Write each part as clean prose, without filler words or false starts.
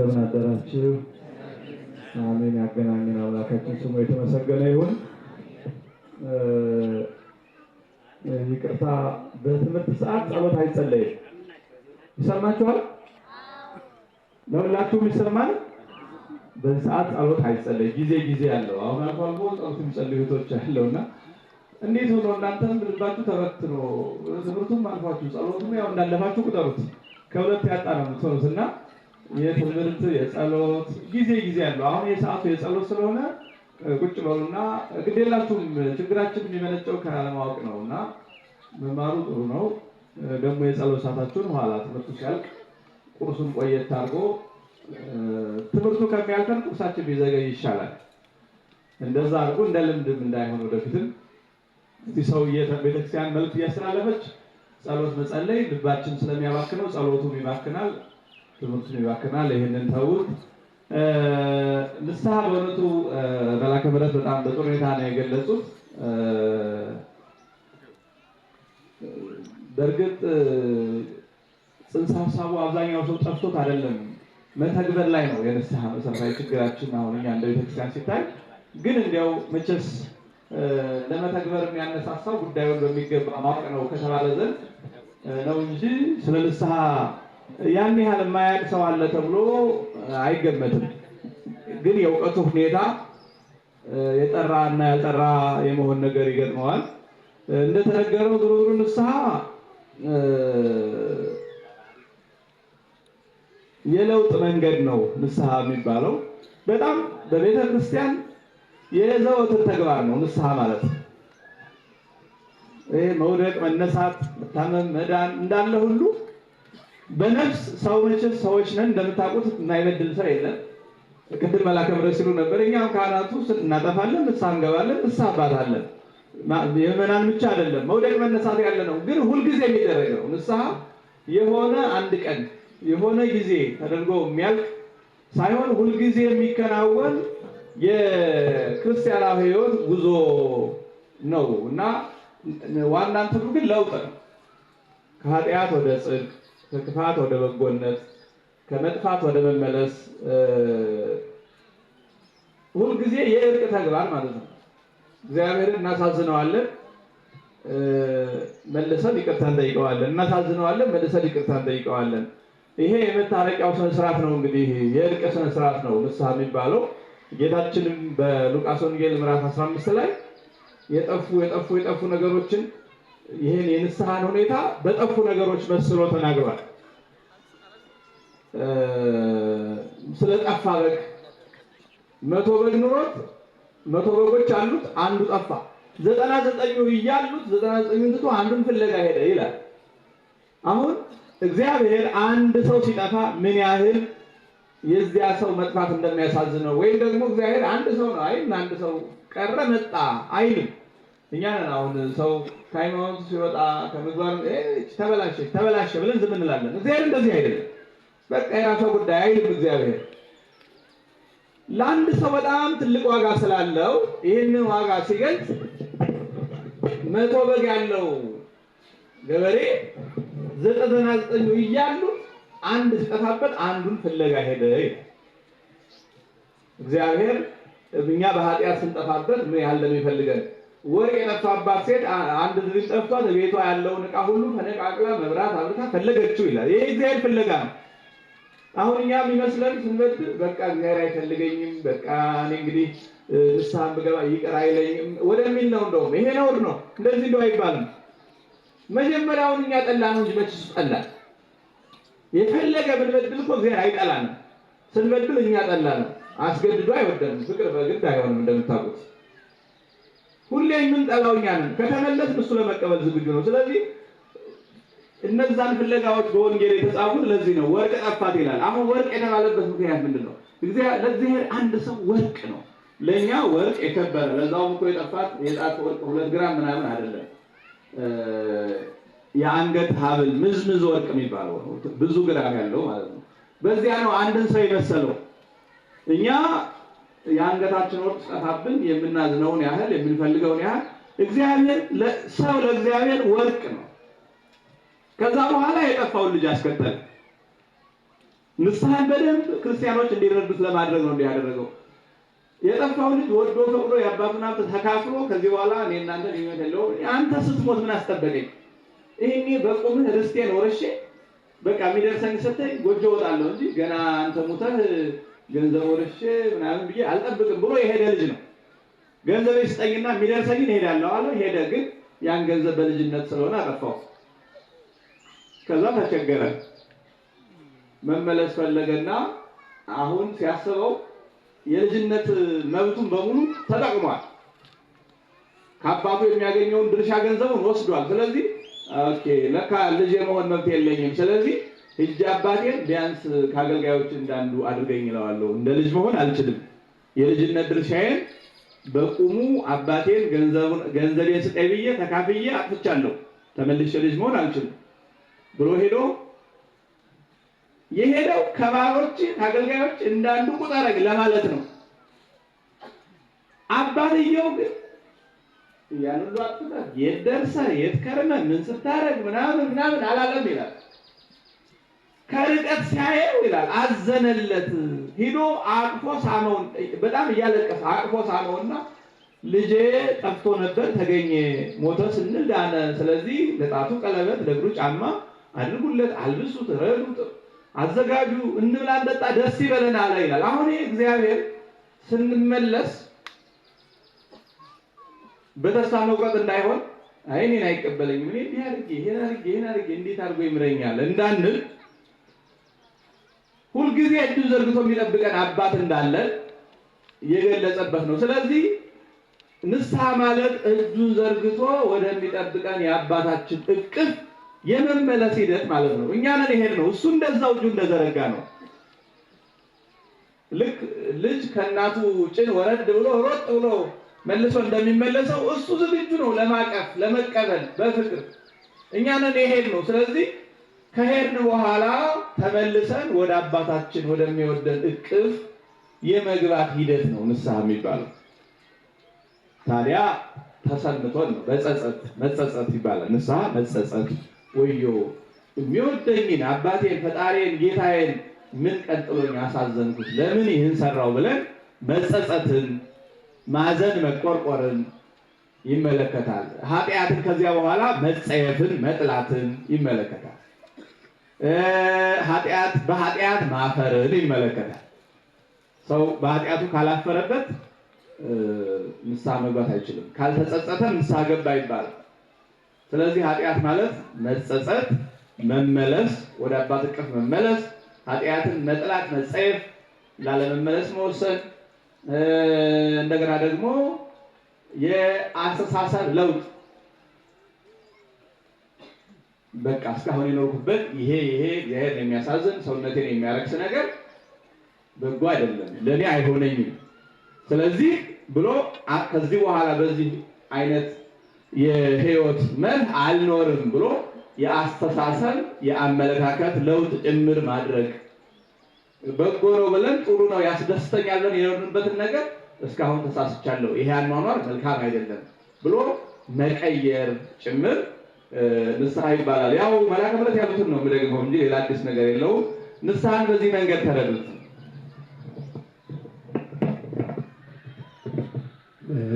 እንደምን አደራችሁ? አሜን። ያገናኘን አምላካችን ስሙ የተመሰገነ ይሁን። ይቅርታ፣ በትምህርት ሰዓት ጸሎት አይጸለይም። ይሰማችኋል? ለሁላችሁም ይሰማል? በዚህ ሰዓት ጸሎት አይጸለይም። ጊዜ ያለው አሁን አልፎ አልፎ ጸሎት የሚጸልዩ እህቶች አለውና እንዴት ሆኖ እናንተም ልባችሁ ተበትኖ ትምህርቱም አልፏችሁ ጸሎቱም ያው እንዳለፋችሁ ቁጠሩት። ከሁለት ያጣ ነው የምትሆኑትና የትምህርት የጸሎት ጊዜ ያለው አሁን የሰዓቱ የጸሎት ስለሆነ ቁጭ በሉና ግዴላችሁም። ችግራችን የሚመነጨው ካለማወቅ ነውና መማሩ ጥሩ ነው። ደግሞ የጸሎት ሰዓታችሁን ኋላ ትምህርቱ ሲያልቅ ቁርሱን ቆየት አድርጎ ትምህርቱ ከሚያልቀን ቁርሳችን ቢዘገይ ይሻላል። እንደዛ አድርጎ እንደ ልምድም እንዳይሆን ወደፊትም ሰውዬ ቤተክርስቲያን መልክ እያስተላለፈች ጸሎት መጸለይ ልባችን ስለሚያባክነው ጸሎቱም ይባክናል፣ ትምህርቱም ይባክናል። ይሄንን ተውት። ንስሐ በእውነቱ መላከ ምሕረት በጣም በጥሩ ሁኔታ ነው የገለጹት። በእርግጥ ጽንሰ ሀሳቡ አብዛኛው ሰው ጠፍቶት አይደለም፣ መተግበር ላይ ነው የንስሐ መሰረታዊ ችግራችን። አሁን እኛ እንደ ቤተክርስቲያን ሲታይ ግን እንዲያው መቼስ ለመተግበር የሚያነሳሳው ጉዳዩን በሚገባ ማወቅ ነው ከተባለ ዘንድ ነው እንጂ ስለ ንስሐ ያን ያህል የማያውቅ ሰው አለ ተብሎ አይገመትም። ግን የእውቀቱ ሁኔታ የጠራ እና ያልጠራ የመሆን ነገር ይገጥመዋል። እንደተነገረው ድሮ ንስሐ የለውጥ መንገድ ነው። ንስሐ የሚባለው በጣም በቤተ ክርስቲያን የዘወትር ተግባር ነው። ንስሐ ማለት ይሄ መውደቅ፣ መነሳት፣ መታመም፣ መዳን እንዳለ ሁሉ በነፍስ ሰው መቼስ ሰዎች ነን እንደምታውቁት፣ የማይበድል ሰው የለም። ቅድም መላከ ምሕረት ሲሉ ነበር። እኛም ካህናቱ እናጠፋለን፣ ንስሐ እንገባለን፣ ንስሐ አባታለን። የመናን ብቻ አይደለም መውደቅ መነሳት ያለ ነው። ግን ሁልጊዜ የሚደረገው ንስሐ የሆነ አንድ ቀን የሆነ ጊዜ ተደርጎ የሚያልቅ ሳይሆን ሁልጊዜ የሚከናወን የክርስቲያናዊ ሕይወት ጉዞ ነው እና ዋና እንትኑ ግን ለውጥ ነው። ከኃጢአት ወደ ጽድቅ፣ ከክፋት ወደ በጎነት፣ ከመጥፋት ወደ መመለስ ሁልጊዜ የእርቅ ተግባር ማለት ነው። እግዚአብሔርን እናሳዝነዋለን፣ መልሰን ይቅርታ እንጠይቀዋለን። እናሳዝነዋለን፣ መልሰን ይቅርታ እንጠይቀዋለን። ይሄ የመታረቂያው ስነ ስርዓት ነው። እንግዲህ የእርቅ ስነ ስርዓት ነው ንስሐ የሚባለው። ጌታችንም በሉቃስ ወንጌል ምዕራፍ 15 ላይ የጠፉ ነገሮችን ይሄን የንስሐን ሁኔታ በጠፉ ነገሮች መስሎ ተናግሯል። ስለ ጠፋ በግ 100 በግ ኑሮት 100 በጎች አሉት፣ አንዱ ጠፋ። 99 እያሉት 99ን ትቶ አንዱን ፍለጋ ሄደ ይላል። አሁን እግዚአብሔር አንድ ሰው ሲጠፋ ምን ያህል የዚያ ሰው መጥፋት እንደሚያሳዝነው ወይም ደግሞ እግዚአብሔር አንድ ሰው ነው አይደል፣ አንድ ሰው ቀረ መጣ አይልም። እኛ ነን አሁን ሰው ከሃይማኖት ሲወጣ ከምግባር ተበላሸ ብለን ዝም እንላለን። እግዚአብሔር እንደዚህ አይደለም። በቃ የራሱ ጉዳይ አይልም። እግዚአብሔር ለአንድ ሰው በጣም ትልቅ ዋጋ ስላለው ይህንን ዋጋ ሲገልጽ 100 በግ ያለው ገበሬ 99 እያሉ አንድ ሲጠፋበት አንዱን ፍለጋ ሄደ። እግዚአብሔር እኛ በኃጢአት ስንጠፋበት ምን ያህል እንደሚፈልገን። ወርቅ የጠፋባት ሴት አንድ ድሪም ጠፍቷት ቤቷ ያለውን ዕቃ ሁሉ ፈነቃቅላ መብራት አብርታ ፈለገችው ይላል። ይሄ እግዚአብሔር ፍለጋ ነው። አሁን እኛ የሚመስለን ስንበድል በቃ እግዚአብሔር አይፈልገኝም፣ በቃ እኔ እንግዲህ ንስሐ ብገባ ይቅር አይለኝም ወደሚል ነው። እንደውም ይሄ ነውር ነው። እንደዚህ እንደው አይባልም። መጀመሪያውን እኛ ጠላ ነው እንጂ መችስ ጠላ የፈለገ ብንበድል እኮ እግዚአብሔር አይጠላንም። ስንበድል እኛ ጠላ ነው። አስገድዶ አይወደንም። ፍቅር በግድ አይሆንም። እንደምታውቁት ሁሌ የምንጠላው እኛ ነን። ከተመለስን እሱ ለመቀበል ዝግጁ ነው። ስለዚህ እነዛን ፍለጋዎች በወንጌል የተጻፉት ለዚህ ነው። ወርቅ ጠፋት ይላል። አሁን ወርቅ የተባለበት ምክንያት ምንድነው? ለእግዚአብሔር አንድ ሰው ወርቅ ነው። ለኛ ወርቅ የከበረ ለዛውም እኮ የጠፋት የጣት ወርቅ 2 ግራም ምናምን አይደለም። የአንገት ሀብል ምዝምዝ ወርቅ የሚባለው ብዙ ግራም ያለው ማለት ነው። በዚያ ነው አንድን ሰው የመሰለው። እኛ የአንገታችን ወርቅ ጠፋብን የምናዝነውን ያህል የምንፈልገውን ያህል እግዚአብሔር ሰው ለእግዚአብሔር ወርቅ ነው። ከዛ በኋላ የጠፋውን ልጅ አስከተለ። ንስሐን በደንብ ክርስቲያኖች እንዲረዱት ለማድረግ ነው እንዲያደረገው። የጠፋው ልጅ ወዶ ፈቅዶ የአባቱን ሀብት ተካፍሎ ከዚህ በኋላ እኔ እናንተ ሊመት የለው አንተ ስትሞት ምን አስጠበቀኝ? ይሄኔ በቁምህ ርስቴን ወርሼ በቃ የሚደርሰኝ ሰተኝ ጎጆ ወጣለሁ እንጂ ገና አንተ ሙተህ ገንዘብ ወርሼ ምናምን ብዬ አልጠብቅም ብሎ የሄደ ልጅ ነው። ገንዘብ ይስጠኝና የሚደርሰኝን እሄዳለሁ አለ። ሄደ፣ ግን ያን ገንዘብ በልጅነት ስለሆነ አጠፋው። ከዛ ተቸገረ፣ መመለስ ፈለገና አሁን ሲያስበው የልጅነት መብቱን በሙሉ ተጠቅሟል። ከአባቱ የሚያገኘውን ድርሻ ገንዘቡን ወስዷል። ስለዚህ ኦኬ ለካ ልጅ የመሆን መብት የለኝም፣ ስለዚህ ሂጅ አባቴን ቢያንስ ከአገልጋዮች እንዳንዱ አድርገኝ እለዋለሁ። እንደ ልጅ መሆን አልችልም፣ የልጅነት ድርሻዬን በቁሙ አባቴን ገንዘቤን ስጠኝ ብዬ ተካፍዬ አጥፍቻለሁ፣ ተመልሼ ልጅ መሆን አልችልም ብሎ የሄደው ከባሮች ከአገልጋዮች እንዳንዱ ቁጠረኝ ለማለት ነው። አባትየው ግን ያን ሁሉ አጥፍተህ የት ደርሰህ የት ከርመህ ምን ስታረግ ምናምን አላለም ይላል። ከርቀት ሲያየው ይላል አዘነለት። ሂዶ አቅፎ ሳመው፣ በጣም እያለቀሰ አቅፎ ሳመውና ልጄ ጠፍቶ ነበር ተገኘ፣ ሞተ ስንል ዳነ። ስለዚህ ለጣቱ ቀለበት ለእግሩ ጫማ አድርጉለት፣ አልብሱት፣ ረዱት፣ አዘጋጁ፣ እንብላ እንጠጣ፣ ደስ ይበለን አለ ይላል። አሁን እግዚአብሔር ስንመለስ በተስፋ መቁረጥ እንዳይሆን አይ እኔን አይቀበለኝም፣ እኔ ይሄን አድርጌ እንዴት አድርጎ ይምረኛል እንዳንል ሁልጊዜ እጁን ዘርግቶ የሚጠብቀን አባት እንዳለን የገለጸበት ነው። ስለዚህ ንስሐ ማለት እጁን ዘርግቶ ወደሚጠብቀን የአባታችን እቅፍ የመመለስ ሂደት ማለት ነው። እኛ ነን ይሄድ ነው፣ እሱ እንደዛው እጁ እንደዘረጋ ነው። ልክ ልጅ ከእናቱ ጭን ወረድ ብሎ ሮጥ ብሎ መልሶ እንደሚመለሰው እሱ ዝግጁ ነው ለማቀፍ ለመቀበል በፍቅር። እኛ ነን ይሄድ ነው። ስለዚህ ከሄድን በኋላ ተመልሰን ወደ አባታችን ወደሚወደን እቅፍ የመግባት ሂደት ነው ንስሐ የሚባለው። ታዲያ ተሰምቶን ነው መጸጸት ይባላል። ንስሐ መጸጸት፣ ወዮ የሚወደኝን አባቴን ፈጣሪን ጌታዬን ምን ቀጥሎኝ አሳዘንኩት፣ ለምን ይህን ሰራው ብለን መጸጸትን፣ ማዘን፣ መቆርቆርን ይመለከታል። ኃጢአትን ከዚያ በኋላ መጸየፍን፣ መጥላትን ይመለከታል። በኃጢአት ማፈርን ይመለከታል። ሰው በኃጢአቱ ካላፈረበት ንስሐ መግባት አይችልም። ካልተጸጸተ ንስሐ ገባ ይባላል። ስለዚህ ኃጢአት ማለት መጸጸት፣ መመለስ፣ ወደ አባት እቅፍ መመለስ፣ ኃጢአትን መጥላት፣ መጸየፍ፣ ላለመመለስ መወሰን፣ እንደገና ደግሞ የአስተሳሰብ ለውጥ። በቃ እስካሁን የኖርኩበት ይሄ እግዚአብሔርን የሚያሳዝን ሰውነቴን የሚያረክስ ነገር በጎ አይደለም፣ ለኔ አይሆነኝም። ስለዚህ ብሎ ከዚህ በኋላ በዚህ አይነት የህይወት መርህ አልኖርም ብሎ የአስተሳሰብ የአመለካከት ለውጥ ጭምር ማድረግ። በጎ ነው ብለን ጥሩ ነው ያስደስተኛል ብለን የኖርንበትን ነገር እስካሁን ተሳስቻለሁ፣ ይሄ አኗኗር መልካም አይደለም ብሎ መቀየር ጭምር ንስሐ ይባላል። ያው መላከ ምሕረት ያሉትን ነው የምደግመው እንጂ ሌላ አዲስ ነገር የለውም። ንስሐን በዚህ መንገድ ተረዱት።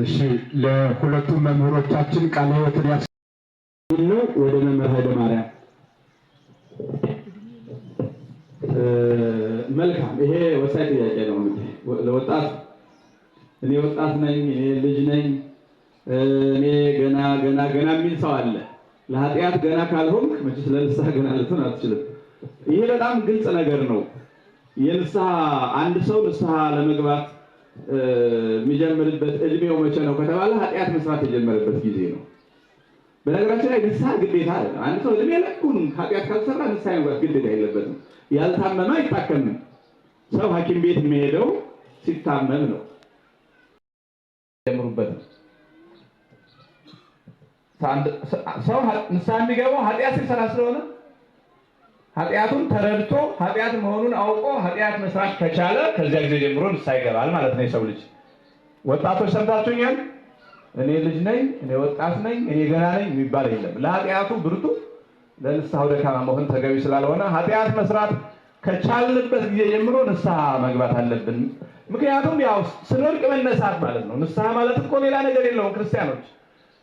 እሺ፣ ለሁለቱም መምህሮቻችን ቃለ ሕይወትን ነው። ወደ መምህር ኃይለ ማርያም። መልካም፣ ይሄ ወሳኝ ጥያቄ ነው። እንግዲህ ለወጣት እኔ ወጣት ነኝ፣ እኔ ልጅ ነኝ፣ እኔ ገና የሚል ሰው አለ። ለኃጢአት ገና ካልሆንክ መቼስ ለንስሐ ገና ልትሆን አትችልም። ይሄ በጣም ግልጽ ነገር ነው። የንስሐ አንድ ሰው ንስሐ ለመግባት የሚጀምርበት እድሜው መቼ ነው ከተባለ ኃጢአት መስራት የጀመረበት ጊዜ ነው። በነገራችን ላይ ንስሐ ግዴታ አለ። አንድ ሰው እድሜ ልኩን ኃጢአት ካልሰራ ንስሐ መግባት ግዴታ የለበትም። ያልታመመ አይታከምም። ሰው ሐኪም ቤት የሚሄደው ሲታመም ነው። ጀምሩበት። ሰው ንስሐ የሚገባው ኃጢአት ሲሰራ ስለሆነ ኃጢአቱን ተረድቶ ኃጢአት መሆኑን አውቆ ኃጢአት መስራት ከቻለ ከዚያ ጊዜ ጀምሮ ንስሐ ይገባል ማለት ነው። የሰው ልጅ ወጣቶች ሰምታችሁኛል። እኔ ልጅ ነኝ፣ እኔ ወጣት ነኝ፣ እኔ ገና ነኝ የሚባል የለም። ለኃጢአቱ ብርቱ ለንስሐው ደካማ መሆን ተገቢ ስላልሆነ ኃጢአት መስራት ከቻልንበት ጊዜ ጀምሮ ንስሐ መግባት አለብን። ምክንያቱም ያው ስንወድቅ መነሳት ማለት ነው። ንስሐ ማለት እኮ ሌላ ነገር የለውም። ክርስቲያኖች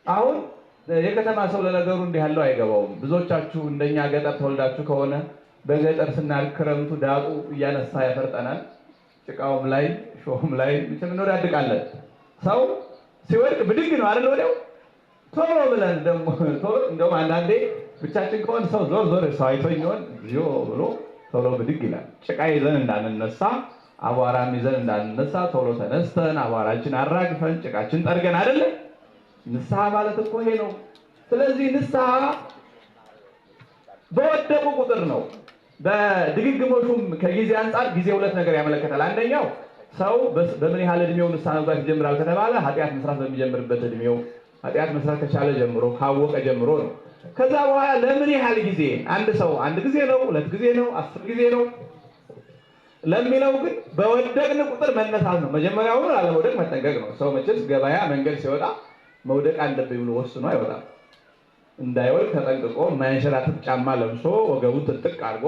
አሁን የከተማ ሰው ለነገሩ እንዲህ ያለው አይገባውም። ብዙዎቻችሁ እንደኛ ገጠር ተወልዳችሁ ከሆነ በገጠር ስናድግ ክረምቱ ዳጡ እያነሳ ያፈርጠናል። ጭቃውም ላይ ሾህም ላይ እንወዳድቃለን። ሰው ሲወድቅ ብድግ ነው አይደል? ወዲያው ቶሎ ብለን ደግሞ እንደውም አንዳንዴ ብቻችን ከሆነ ሰው ዞር ሰው አይቶኝ ይሆን ዚዮ ብሎ ቶሎ ብድግ ይላል። ጭቃ ይዘን እንዳንነሳ፣ አቧራም ይዘን እንዳንነሳ ቶሎ ተነስተን አቧራችን አራግፈን ጭቃችን ጠርገን አይደለ? ንስሐ ማለት እኮ ይሄ ነው። ስለዚህ ንስሐ በወደቁ ቁጥር ነው። በድግግሞሹም ከጊዜ አንጻር ጊዜ ሁለት ነገር ያመለክታል። አንደኛው ሰው በምን ያህል እድሜው ንስሐ መግባት ይጀምራል ከተባለ ኃጢአት መስራት በሚጀምርበት እድሜው ኃጢአት መስራት ከቻለ ጀምሮ ካወቀ ጀምሮ ነው። ከዛ በኋላ ለምን ያህል ጊዜ አንድ ሰው አንድ ጊዜ ነው፣ ሁለት ጊዜ ነው፣ 10 ጊዜ ነው ለሚለው ግን በወደቅን ቁጥር መነሳት ነው። መጀመሪያውን አለመውደቅ መጠንቀቅ ነው። ሰው መቼስ ገበያ መንገድ ሲወጣ መውደቅ አለብኝ ብሎ ወስኖ አይወጣም። እንዳይወድቅ ተጠንቅቆ የማያንሸራትት ጫማ ለብሶ ወገቡን ጥጥቅ አድርጎ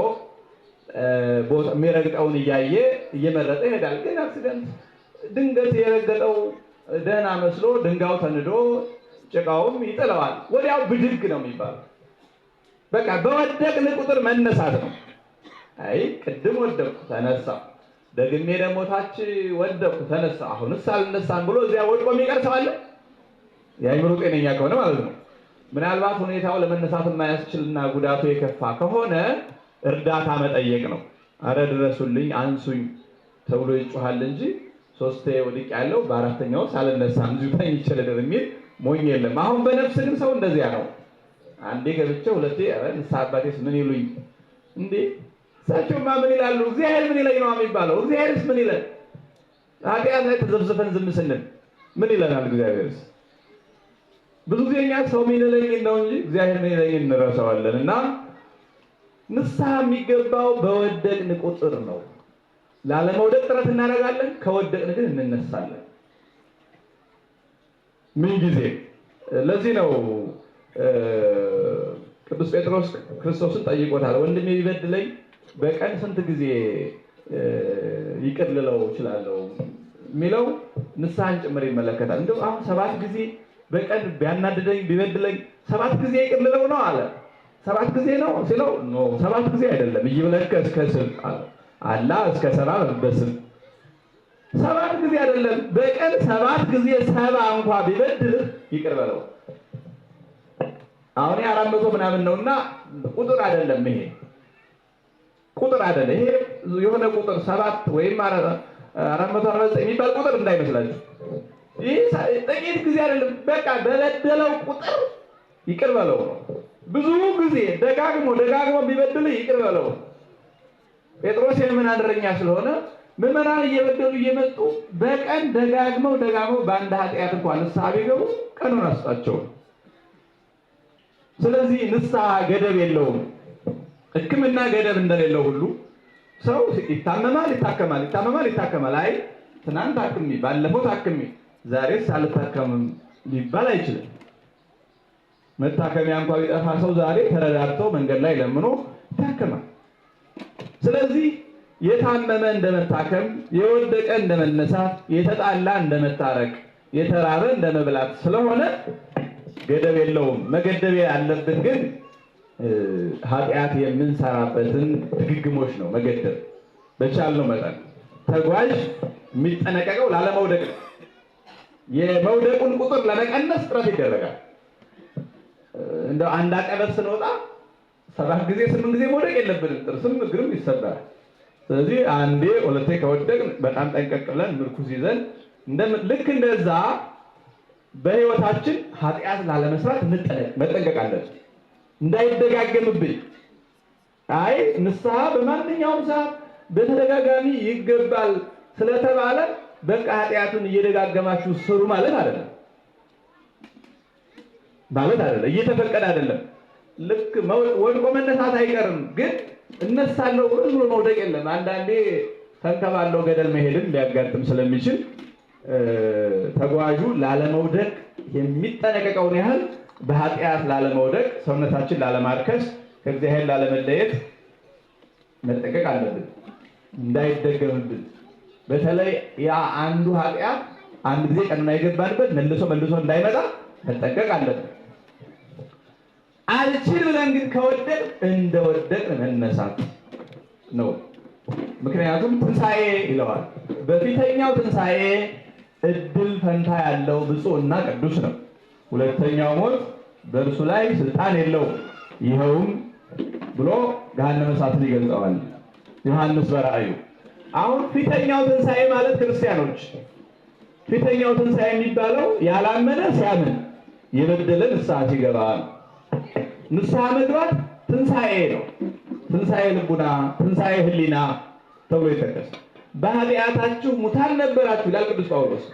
የሚረግጠውን እያየ እየመረጠ ይሄዳል። ግን አክሲደንት ድንገት የረገጠው ደህና መስሎ ድንጋዩ ተንዶ ጭቃውም ይጥለዋል። ወዲያው ብድግ ነው የሚባለው። በቃ በወደቅን ቁጥር መነሳት ነው። አይ ቅድም ወደቅኩ ተነሳሁ፣ ደግሜ ደግሞ ታች ወደቅኩ ተነሳሁ፣ አሁንስ አልነሳም ብሎ እዚያ ወድቆ የሚቀር ሰው አለ? የአእምሮ ጤነኛ ከሆነ ማለት ነው። ምናልባት ሁኔታው ለመነሳት የማያስችልና ጉዳቱ የከፋ ከሆነ እርዳታ መጠየቅ ነው። አረ ድረሱልኝ፣ አንሱኝ ተብሎ ይጮሃል እንጂ 3 ወድቅ ያለው በአራተኛው ሳልነሳም እዚሁ ተኝቼ ልደር የሚል ሞኝ የለም። አሁን በነፍስ ግን ሰው እንደዚያ ነው። አንዴ ገብቼ ሁለቴ ንስሐ አባቴስ ምን ይሉኝ እንዴ? እሳቸውማ ምን ይላሉ? እግዚአብሔር ምን ይለኝ ነው የሚባለው። እግዚአብሔርስ ምን ይለን? ኃጢአት ላይ ተዘብዝፈን ዝም ስንል ምን ይለናል እግዚአብሔርስ? ብዙ ጊዜ እኛ ሰው ምን ይለኝ ነው እንጂ እግዚአብሔር ምን ይለኝ እንረሳዋለን። እና ንስሐ የሚገባው በወደቅን ቁጥር ነው። ላለመውደቅ ጥረት እናደርጋለን፣ ከወደቅን ግን እንነሳለን። ምን ጊዜ ለዚህ ነው ቅዱስ ጴጥሮስ ክርስቶስን ጠይቆታል። ወንድሜ ቢበድለኝ በቀን ስንት ጊዜ ይቅር ልለው እችላለሁ የሚለው ንስሐን ጭምር ይመለከታል። እንደው አሁን 7 ጊዜ በቀን ቢያናድደኝ ቢበድለኝ 7 ጊዜ ይቅር ልለው ነው አለ። 7 ጊዜ ነው ሲለው ኖ 7 ጊዜ አይደለም፣ ይብለከ እስከ ስል አላ እስከ 70 በስል 7 ጊዜ አይደለም፣ በቀን 7 ጊዜ 70 እንኳን ቢበድልህ ይቅር በለው። አሁን 400 ምናምን ነውና ቁጥር አይደለም፣ ይሄ ቁጥር አይደለም። ይሄ የሆነ ቁጥር 7 ወይም 449 የሚባል ቁጥር እንዳይመስላችሁ። ይሄ ጥቂት ጊዜ አይደለም፣ በቃ በበደለው ቁጥር ይቅር በለው ነው። ብዙ ጊዜ ደጋግሞ ቢበድልህ ይቅር በለው። ጴጥሮስ የምዕመናን እረኛ ስለሆነ ምዕመናን እየበደሉ እየመጡ በቀን ደጋግመው በአንድ ኃጢአት እንኳን ንስሐ ቢገቡ ቀኑን አስጣቸው። ስለዚህ ንስሐ ገደብ የለውም። ሕክምና ገደብ እንደሌለው ሁሉ ሰው ይታመማል፣ ይታከማል። አይ ትናንት ታክሜ ባለፈው ታክሜ ዛሬስ አልታከምም ሊባል አይችልም። መታከሚያ እንኳን ቢጠፋ ሰው ዛሬ ተረዳድቶ መንገድ ላይ ለምኖ ይታከማል። ስለዚህ የታመመ እንደመታከም፣ የወደቀ እንደመነሳት፣ የተጣላ እንደመታረቅ፣ የተራበ እንደመብላት ስለሆነ ገደብ የለውም። መገደብ ያለብን ግን ኃጢአት የምንሰራበትን ድግግሞች ነው መገደብ በቻልነው መጠን። ተጓዥ የሚጠነቀቀው ላለመውደቅ ነው። የመውደቁን ቁጥር ለመቀነስ ጥረት ይደረጋል። እንደው አንድ አቀበት ስንወጣ 7 ጊዜ 8 ጊዜ መውደቅ የለብንም፣ ጥርስም እግርም ይሰበራል። ስለዚህ አንዴ ሁለቴ ከወደቅን በጣም ጠንቀቅ ብለን ምርኩዝ ይዘን ልክ እንደዛ በህይወታችን ኃጢአት ላለመስራት መጠንቀቅ አለን፣ እንዳይደጋገምብኝ። አይ ንስሐ በማንኛውም ሰዓት በተደጋጋሚ ይገባል ስለተባለ በቃ ኃጢአቱን እየደጋገማችሁ ስሩ ማለት አይደለም፣ እየተፈቀደ አይደለም። ልክ ወድቆ መነሳት አይቀርም፣ ግን እነሳለሁ ብሎ መውደቅ የለም። አንዳንዴ ተንከባለው ገደል መሄድን ሊያጋጥም ስለሚችል ተጓዡ ላለመውደቅ የሚጠነቀቀውን ያህል በኃጢአት ላለመውደቅ፣ ሰውነታችን ላለማርከስ፣ ከእግዚአብሔር ላለመለየት መጠንቀቅ አለብን እንዳይደገምብን። በተለይ ያ አንዱ ኃጢአት አንድ ጊዜ ቀንና የገባንበት መልሶ እንዳይመጣ መጠንቀቅ አለብን። አልችል ብለን ግን ከወደቅ እንደወደቅ መነሳት ነው። ምክንያቱም ትንሣኤ ይለዋል። በፊተኛው ትንሣኤ እድል ፈንታ ያለው ብፁዕና ቅዱስ ነው። ሁለተኛው ሞት በእርሱ ላይ ስልጣን የለውም። ይኸውም ብሎ ገሃነመ እሳትን ይገልጸዋል ዮሐንስ በራእዩ። አሁን ፊተኛው ትንሣኤ ማለት ክርስቲያኖች፣ ፊተኛው ትንሣኤ የሚባለው ያላመነ ሲያምን የበደለ ንስሐ ሲገባ፣ ንስሐ መግባት ትንሣኤ ነው። ትንሣኤ ልቡና፣ ትንሣኤ ሕሊና ተብሎ ይጠቀሳል። በኃጢአታችሁ ሙታን ነበራችሁ ይላል ቅዱስ ጳውሎስ።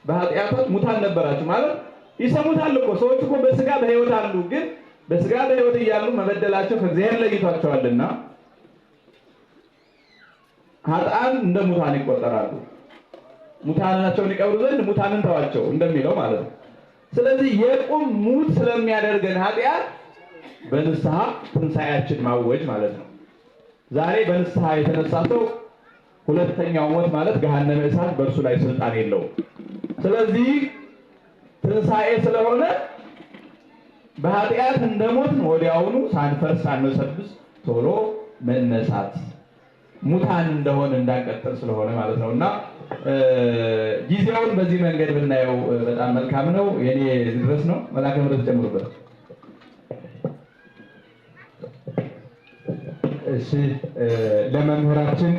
በኃጢአታችሁ ሙታን ነበራችሁ ማለት ይሰሙታል እኮ ሰዎች እኮ በስጋ በሕይወት አሉ፣ ግን በስጋ በሕይወት እያሉ መበደላቸው ከእግዚአብሔር ለይቷቸዋልና ኃጥአን እንደ ሙታን ይቆጠራሉ። ሙታናቸውን ይቀብሩ ዘንድ ሙታንን ተዋቸው እንደሚለው ማለት ነው። ስለዚህ የቁም ሙት ስለሚያደርገን ኃጢአት በንስሐ ትንሣኤያችን ማወጅ ማለት ነው። ዛሬ በንስሐ የተነሳ ሰው ሁለተኛው ሞት ማለት ገሃነመ እሳት በእርሱ ላይ ስልጣን የለውም። ስለዚህ ትንሣኤ ስለሆነ በኃጢአት እንደሞትን ወዲያውኑ ሳንፈርስ ሳንበሰብስ ቶሎ መነሳት ሙታን እንደሆነ እንዳንቀጥል ስለሆነ ማለት ነው። እና ጊዜውን በዚህ መንገድ ብናየው በጣም መልካም ነው። የኔ ድረስ ነው። መልአከ ምሕረት ጨምሩበት። እሺ፣ ለመምህራችን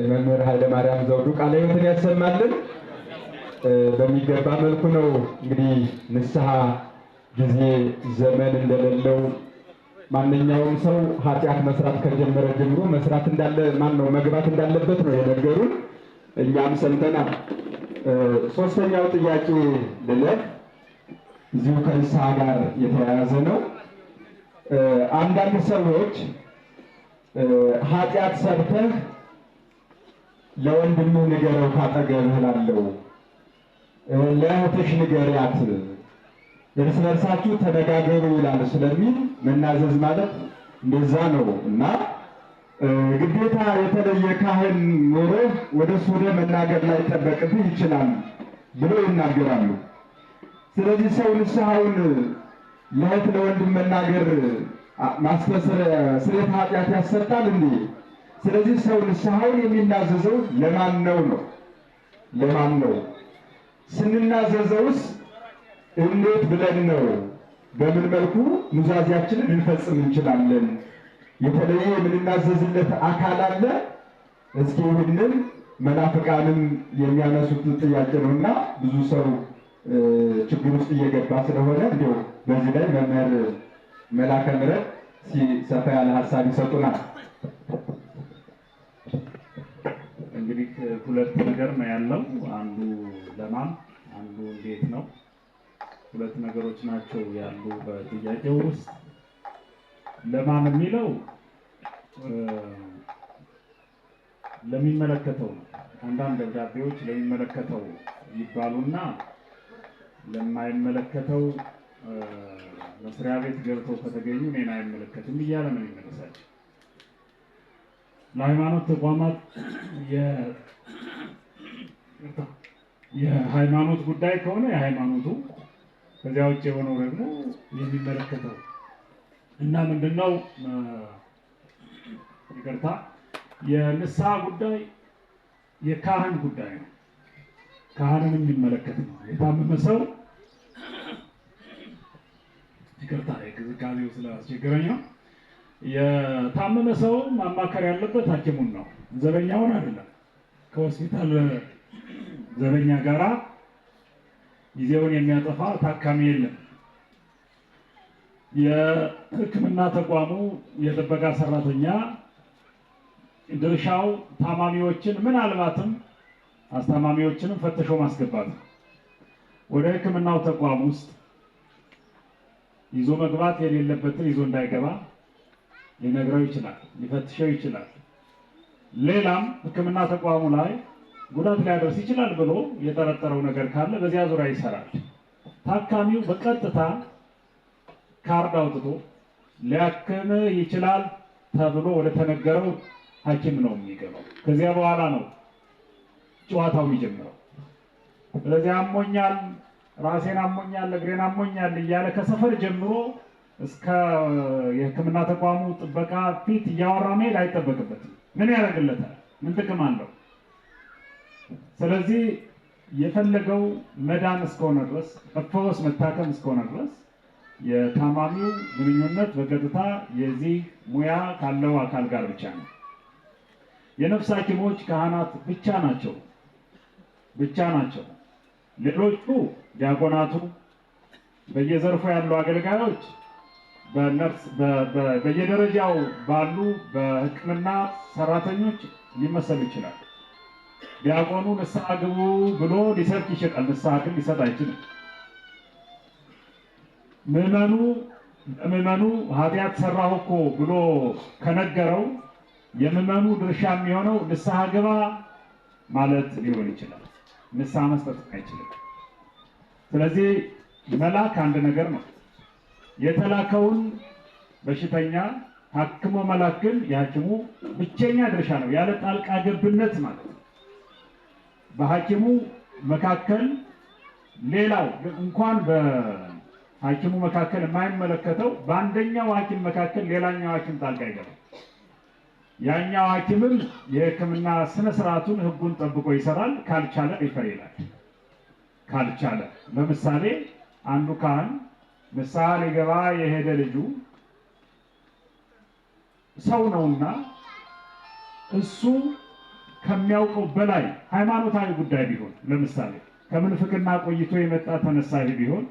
መምህር ኃይለማርያም ዘውዱ ቃለ ሕይወትን ያሰማልን። በሚገባ መልኩ ነው እንግዲህ ንስሐ ጊዜ ዘመን እንደሌለው ማንኛውም ሰው ኃጢአት መስራት ከጀመረ ጀምሮ መስራት እንዳለ መግባት እንዳለበት ነው የነገሩን። እኛም ሰምተናል። ሶስተኛው ጥያቄ ልለፍ፣ እዚሁ ከንስሐ ጋር የተያያዘ ነው። አንዳንድ ሰዎች ኃጢአት ሰርተህ ለወንድምህ ንገረው ካጠገብህ ላለው፣ ለእህትሽ ንገሪያት፣ እርስ በርሳችሁ ተነጋገሩ ይላል ስለሚል መናዘዝ ማለት እንደዛ ነው እና ግዴታ የተለየ ካህን ኖሮ ወደ እሱ ሄደህ መናገር ላይጠበቅብህ ይችላል ብለው ይናገራሉ። ስለዚህ ሰው ንስሐውን ለእህት ለወንድም መናገር ስርየተ ኃጢአት ያሰጣል እንዴ? ስለዚህ ሰው ንስሐውን የሚናዘዘው ለማን ነው? ለማን ነው? ስንናዘዘውስ እንዴት ብለን ነው? በምን መልኩ ኑዛዜያችንን ልንፈጽም እንችላለን? የተለየ የምንናዘዝለት አካል አለ? እስኪ ይህንን መናፍቃንም የሚያነሱት ጥያቄ ነውና ብዙ ሰው ችግር ውስጥ እየገባ ስለሆነ እንዲያው በዚህ ላይ መምህር መልአከ ምሕረት ሰፋ ያለ ሀሳብ ይሰጡናል። እንግዲህ ሁለት ነገር ነው ያለው። አንዱ ለማን አንዱ እንዴት ነው። ሁለት ነገሮች ናቸው ያሉ በጥያቄው ውስጥ። ለማን የሚለው ለሚመለከተው ነው። አንዳንድ ደብዳቤዎች ለሚመለከተው ይባሉና ለማይመለከተው መስሪያ ቤት ገብተው ከተገኙ እኔን አይመለከትም እያለ ነው የሚመለሳቸው። ለሃይማኖት ተቋማት የሃይማኖት ጉዳይ ከሆነ የሃይማኖቱ፣ ከዚያ ውጭ የሆነው ደግሞ የሚመለከተው እና ምንድነው ይቅርታ፣ የንስሐ ጉዳይ የካህን ጉዳይ ነው። ካህንን የሚመለከት ነው። የታመመ ሰው ይቅርታ የቅዝቃዜው ስላስቸገረኝ ነው። የታመመ ሰው ማማከር ያለበት ሐኪሙን ነው፣ ዘበኛውን አይደለም። ከሆስፒታል ዘበኛ ጋራ ጊዜውን የሚያጠፋ ታካሚ የለም። የሕክምና ተቋሙ የጥበቃ ሰራተኛ ድርሻው ታማሚዎችን ምናልባትም አስታማሚዎችንም ፈትሾ ማስገባት ነው። ወደ ሕክምናው ተቋም ውስጥ ይዞ መግባት የሌለበትን ይዞ እንዳይገባ ሊነግረው ይችላል፣ ሊፈትሸው ይችላል። ሌላም ሕክምና ተቋሙ ላይ ጉዳት ሊያደርስ ይችላል ብሎ የጠረጠረው ነገር ካለ በዚያ ዙሪያ ይሰራል። ታካሚው በቀጥታ ካርድ አውጥቶ ሊያክም ይችላል ተብሎ ወደ ተነገረው ሐኪም ነው የሚገባው። ከዚያ በኋላ ነው ጨዋታው የሚጀምረው። ስለዚህ አሞኛል፣ ራሴን አሞኛል፣ እግሬን አሞኛል እያለ ከሰፈር ጀምሮ እስከ የሕክምና ተቋሙ ጥበቃ ፊት እያወራ መሄድ አይጠበቅበትም። ምን ያደርግለታል? ምን ጥቅም አለው? ስለዚህ የፈለገው መዳን እስከሆነ ድረስ መፈወስ መታከም እስከሆነ ድረስ የታማሚው ግንኙነት በቀጥታ የዚህ ሙያ ካለው አካል ጋር ብቻ ነው። የነፍስ ሐኪሞች ካህናት ብቻ ናቸው። ሌሎቹ ዲያቆናቱ፣ በየዘርፉ ያሉ አገልጋዮች በየደረጃው ባሉ በሕክምና ሰራተኞች ሊመሰሉ ይችላል። ዲያቆኑ ንስሐ ግቡ ብሎ ሊሰብክ ይችላል። ንስሐ ግን ሊሰጥ አይችልም። ምዕመኑ ኃጢአት ሰራሁ እኮ ብሎ ከነገረው የምዕመኑ ድርሻ የሚሆነው ንስሐ ግባ ማለት ሊሆን ይችላል። ንስሐ መስጠት አይችልም። ስለዚህ መላክ አንድ ነገር ነው። የተላከውን በሽተኛ ሐክሞ መላክ ግን የሐኪሙ ብቸኛ ድርሻ ነው፣ ያለ ጣልቃ ገብነት ማለት ነው። በሐኪሙ መካከል ሌላው እንኳን በሐኪሙ መካከል የማይመለከተው በአንደኛው ሐኪም መካከል ሌላኛው ሐኪም ጣልቃ ይገባል። ያኛው ሐኪምም የሕክምና ስነ ስርዓቱን ሕጉን ጠብቆ ይሰራል። ካልቻለ ሪፈር ይላል። ካልቻለ ለምሳሌ አንዱ ካህን ንስሐ ሊገባ የሄደ ልጁ ሰው ነውና እሱ ከሚያውቀው በላይ ሃይማኖታዊ ጉዳይ ቢሆን ለምሳሌ ከምንፍቅና ቆይቶ የመጣ ተነሳሂ ቢሆን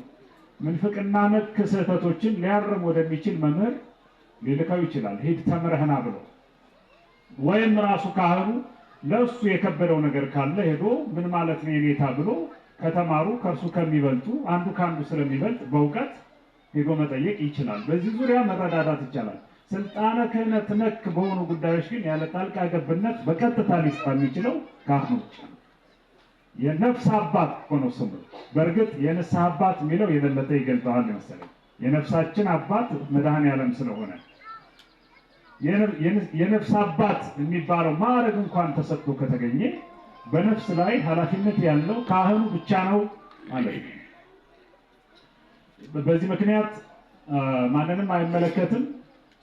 ምንፍቅና ነክ ስህተቶችን ሊያርም ወደሚችል መምህር ሊልከው ይችላል። ሂድ ተምረህና ብሎ ወይም ራሱ ካህኑ ለእሱ የከበደው ነገር ካለ ሄዶ ምን ማለት ነው የኔታ ብሎ ከተማሩ ከእርሱ ከሚበልጡ አንዱ ከአንዱ ስለሚበልጥ በእውቀት ሄዶ መጠየቅ ይችላል። በዚህ ዙሪያ መረዳዳት ይቻላል። ስልጣነ ክህነት ነክ በሆኑ ጉዳዮች ግን ያለ ጣልቃ ገብነት በቀጥታ ሊሰራ የሚችለው ካህኑ ብቻ ነው። የነፍስ አባት ሆኖ ስሙ። በእርግጥ የንስሐ አባት የሚለው የበለጠ ይገልጠዋል መሰለኝ። የነፍሳችን አባት መድኃኔዓለም ስለሆነ የነፍስ አባት የሚባለው ማዕረግ እንኳን ተሰጥቶ ከተገኘ በነፍስ ላይ ኃላፊነት ያለው ካህኑ ብቻ ነው ማለት ነው። በዚህ ምክንያት ማንንም አይመለከትም።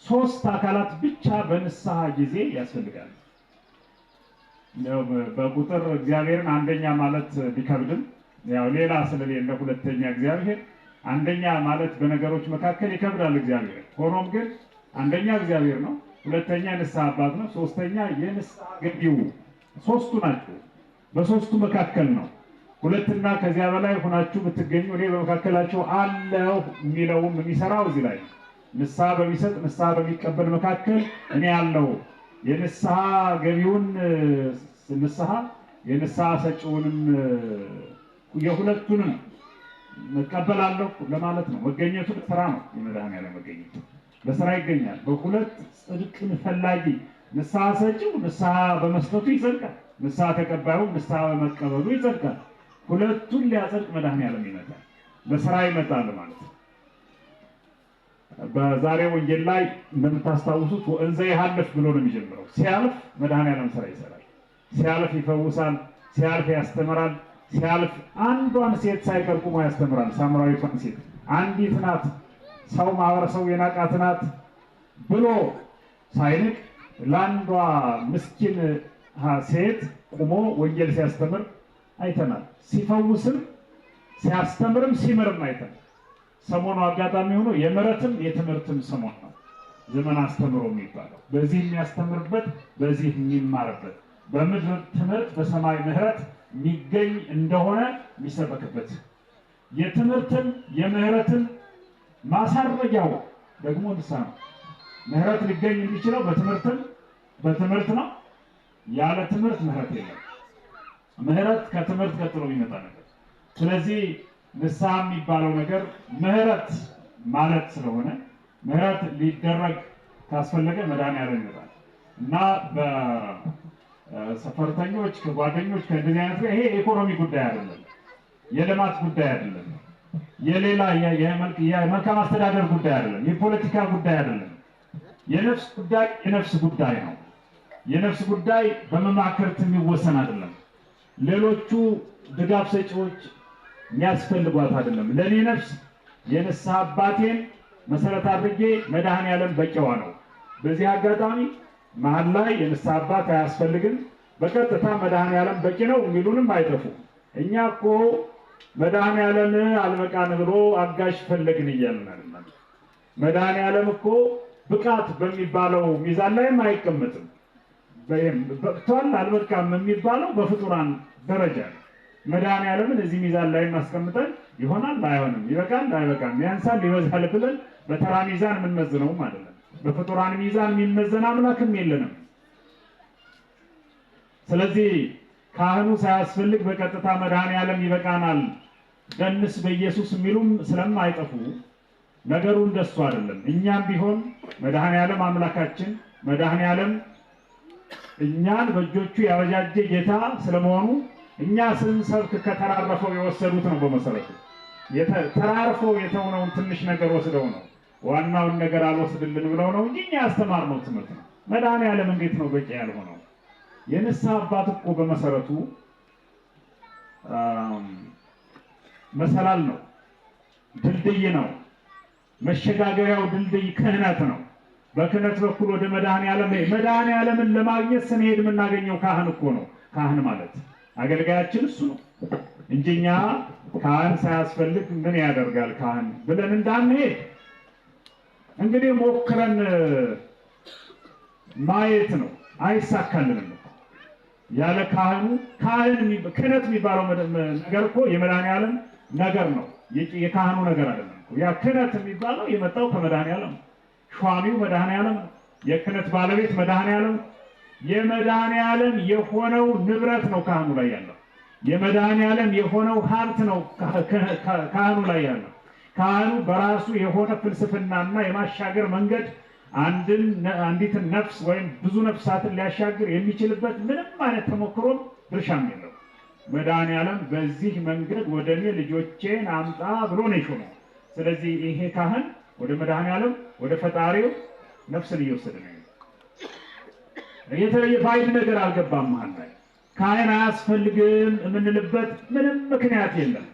ሶስት አካላት ብቻ በንስሐ ጊዜ ያስፈልጋል። በቁጥር እግዚአብሔርን አንደኛ ማለት ቢከብድም ያው ሌላ ስለሌለ ሁለተኛ እግዚአብሔር አንደኛ ማለት በነገሮች መካከል ይከብዳል እግዚአብሔር። ሆኖም ግን አንደኛ እግዚአብሔር ነው፣ ሁለተኛ ንስሐ አባት ነው፣ ሶስተኛ የንስሐ ገቢው። ሶስቱ ናቸው። በሶስቱ መካከል ነው። ሁለትና ከዚያ በላይ ሆናችሁ ብትገኙ እኔ በመካከላቸው አለሁ የሚለውም የሚሰራው እዚህ ላይ ነው። ንስሐ በሚሰጥ ንስሐ በሚቀበል መካከል እኔ አለሁ። የንስሐ ገቢውን ንስሐ የንስሐ ሰጪውንም የሁለቱንም እቀበላለሁ ለማለት ነው። መገኘቱ ስራ ነው። የመድኃኔዓለም መገኘቱ በስራ ይገኛል። በሁለት ጽድቅን ፈላጊ ንስሐ ሰጪው ንስሐ በመስጠቱ ይጸድቃል፣ ንስሐ ተቀባዩ ንስሐ በመቀበሉ ይጸድቃል። ሁለቱን ሊያጸድቅ መድኃኔዓለም ይመጣል፣ በስራ ይመጣል ማለት ነው። በዛሬ ወንጌል ላይ እንደምታስታውሱት ወእንዘ ይሃልፍ ብሎ ነው የሚጀምረው። ሲያልፍ መድኃኔዓለም ስራ ይሰራል። ሲያልፍ ይፈውሳል፣ ሲያልፍ ያስተምራል። ሲያልፍ አንዷን ሴት ሳይቀር ቁሞ ያስተምራል። ሳምራዊቷን ሴት አንዲት ናት፣ ሰው ማህበረሰቡ የናቃት ናት ብሎ ሳይንቅ ለአንዷ ምስኪን ሴት ቁሞ ወንጌል ሲያስተምር አይተናል። ሲፈውስም ሲያስተምርም ሲምርም አይተናል። ሰሞኑ አጋጣሚ ሆኖ የምሕረትም የትምህርትም ሰሞን ነው ዘመን አስተምሮ የሚባለው። በዚህ የሚያስተምርበት በዚህ የሚማርበት በምድር ትምህርት በሰማይ ምሕረት የሚገኝ እንደሆነ የሚሰበክበት የትምህርትን የምሕረትን ማሳረጊያው ደግሞ ንስሐ ነው። ምሕረት ሊገኝ የሚችለው በትምህርት ነው። ያለ ትምህርት ምሕረት የለም። ምሕረት ከትምህርት ቀጥሎ የሚመጣ ነገር። ስለዚህ ንስሐ የሚባለው ነገር ምሕረት ማለት ስለሆነ ምሕረት ሊደረግ ካስፈለገ መድኃኔዓለም ይመጣል እና በሰፈርተኞች ከጓደኞች ከእንደዚህ አይነት ይሄ የኢኮኖሚ ጉዳይ አይደለም፣ የልማት ጉዳይ አይደለም፣ የሌላ የመልካም አስተዳደር ጉዳይ አይደለም፣ የፖለቲካ ጉዳይ አይደለም። የነፍስ ጉዳይ የነፍስ ጉዳይ ነው። የነፍስ ጉዳይ በመማከርት የሚወሰን አይደለም። ሌሎቹ ድጋፍ ሰጪዎች የሚያስፈልጓት አይደለም። ለኔ ነፍስ የንስሐ አባቴን መሰረት አድርጌ መድኃኔዓለም በቂዋ ነው። በዚህ አጋጣሚ መሀል ላይ የንስሐ አባት አያስፈልግም፣ በቀጥታ መድኃኔዓለም በቂ ነው የሚሉንም አይጠፉ። እኛ እኮ መድኃኔዓለም አልበቃን ብሎ አጋዥ ፈለግን እያልን አይደለም። መድኃኔዓለም እኮ ብቃት በሚባለው ሚዛን ላይም አይቀመጥም። በቅቷል አልበቃም የሚባለው በፍጡራን ደረጃ ነው። መድኃኔዓለምን እዚህ ሚዛን ላይ ማስቀምጠን ይሆናል አይሆንም፣ ይበቃል አይበቃም፣ ያንሳል ይበዛል ብለን በተራ ሚዛን የምንመዝነው ማለት ነው። በፍጡራን ሚዛን የሚመዘን አምላክም የለንም። ስለዚህ ካህኑ ሳያስፈልግ በቀጥታ መድኃኔዓለም ይበቃናል፣ ደንስ በኢየሱስ የሚሉም ስለማይጠፉ ነገሩ እንደሱ አይደለም። እኛም ቢሆን መድኃኔዓለም አምላካችን መድኃኔዓለም እኛን በእጆቹ ያበጃጀ ጌታ ስለመሆኑ እኛ ስንሰብክ ከተራረፈው የወሰዱት ነው። በመሰረቱ ተራርፈው የተውነውን ትንሽ ነገር ወስደው ነው ዋናውን ነገር አልወስድልን ብለው ነው እንጂ እኛ ያስተማርነው ትምህርት ነው። መድኃኔዓለም እንዴት ነው በቂ ያልሆነው? የንስሐ አባት እኮ በመሰረቱ መሰላል ነው፣ ድልድይ ነው። መሸጋገሪያው ድልድይ ክህነት ነው። በክህነት በኩል ወደ መድኃኔዓለምን ለማግኘት ስንሄድ የምናገኘው ካህን እኮ ነው። ካህን ማለት አገልጋያችን እሱ ነው እንጂ እኛ ካህን ሳያስፈልግ ምን ያደርጋል ካህን ብለን እንዳንሄድ እንግዲህ ሞክረን ማየት ነው። አይሳካልንም ያለ ካህኑ። ክህነት የሚባለው ነገር እኮ የመድኃኔዓለም ነገር ነው፣ የካህኑ ነገር አይደለም። ያ ክህነት የሚባለው የመጣው ከመድኃኔዓለም ነው። ሿሚው መድኃኔዓለም ነው። የክህነት ባለቤት መድኃኔዓለም። የመድኃኔዓለም የሆነው ንብረት ነው ካህኑ ላይ ያለው። የመድኃኔዓለም የሆነው ሀብት ነው ካህኑ ላይ ያለው። ካህኑ በራሱ የሆነ ፍልስፍናና የማሻገር መንገድ አንዲትን ነፍስ ወይም ብዙ ነፍሳትን ሊያሻግር የሚችልበት ምንም አይነት ተሞክሮም ድርሻም የለው። መድኃኔዓለም በዚህ መንገድ ወደ እኔ ልጆቼን አምጣ ብሎ ነው የሾመው። ስለዚህ ይሄ ካህን ወደ መድኃኔዓለም ወደ ፈጣሪው ነፍስን እየወሰደ ነው። የተለየ ባይድ ነገር አልገባም። መሀል ላይ ካህን አያስፈልግም የምንልበት ምንም ምክንያት የለም።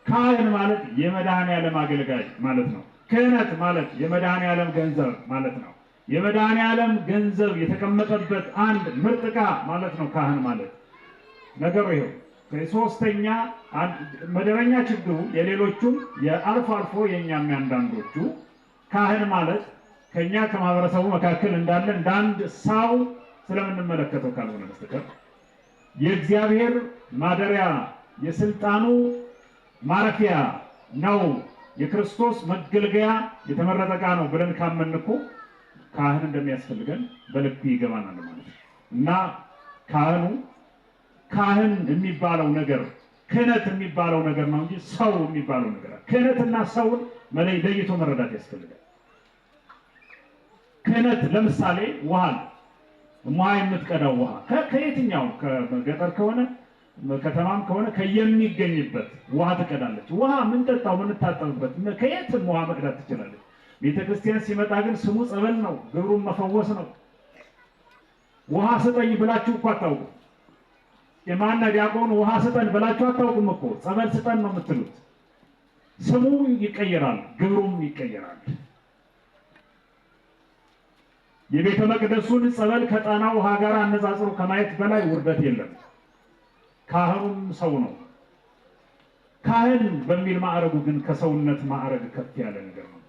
ካህን ማለት የመድኃኔዓለም አገልጋይ ማለት ነው። ክህነት ማለት የመድኃኔዓለም ገንዘብ ማለት ነው። የመድኃኔዓለም ገንዘብ የተቀመጠበት አንድ ምርጥ ዕቃ ማለት ነው ካህን ማለት። ነገሩ ይኸው። ሶስተኛ መደበኛ ችግሩ የሌሎቹም የአልፎ አልፎ የእኛም ያንዳንዶቹ ካህን ማለት ከኛ ከማህበረሰቡ መካከል እንዳለ እንደ አንድ ሰው ስለምንመለከተው ካልሆነ በስተቀር የእግዚአብሔር ማደሪያ የስልጣኑ ማረፊያ ነው፣ የክርስቶስ መገልገያ የተመረጠ ዕቃ ነው ብለን ካመን እኮ ካህን እንደሚያስፈልገን በልብ ይገባናል ማለት ነው። እና ካህን የሚባለው ነገር ክህነት የሚባለው ነገር ነው እንጂ ሰው የሚባለው ነገር ክህነትና ሰውን ለይቶ መረዳት ያስፈልጋል። ክህነት ለምሳሌ ውሃ የምትቀዳው ውሃ ከየትኛው ከገጠር ከሆነ ከተማም ከሆነ ከየሚገኝበት ውሃ ትቀዳለች። ውሃ የምንጠጣው የምንታጠብበት ከየትም ውሃ መቅዳት ትችላለች። ቤተክርስቲያን ሲመጣ ግን ስሙ ጸበል ነው፣ ግብሩን መፈወስ ነው። ውሃ ስጠኝ ብላችሁ እኮ አታውቁም። የማና ዲያቆኑ ውሃ ስጠን ብላችሁ አታውቁም እኮ። ጸበል ስጠን ነው የምትሉት። ስሙ ይቀየራል፣ ግብሩም ይቀየራል። የቤተ መቅደሱን ጸበል ከጣና ውሃ ጋር አነጻጽሮ ከማየት በላይ ውርደት የለም። ካህኑም ሰው ነው። ካህን በሚል ማዕረጉ ግን ከሰውነት ማዕረግ ከፍ ያለ ነገር ነው።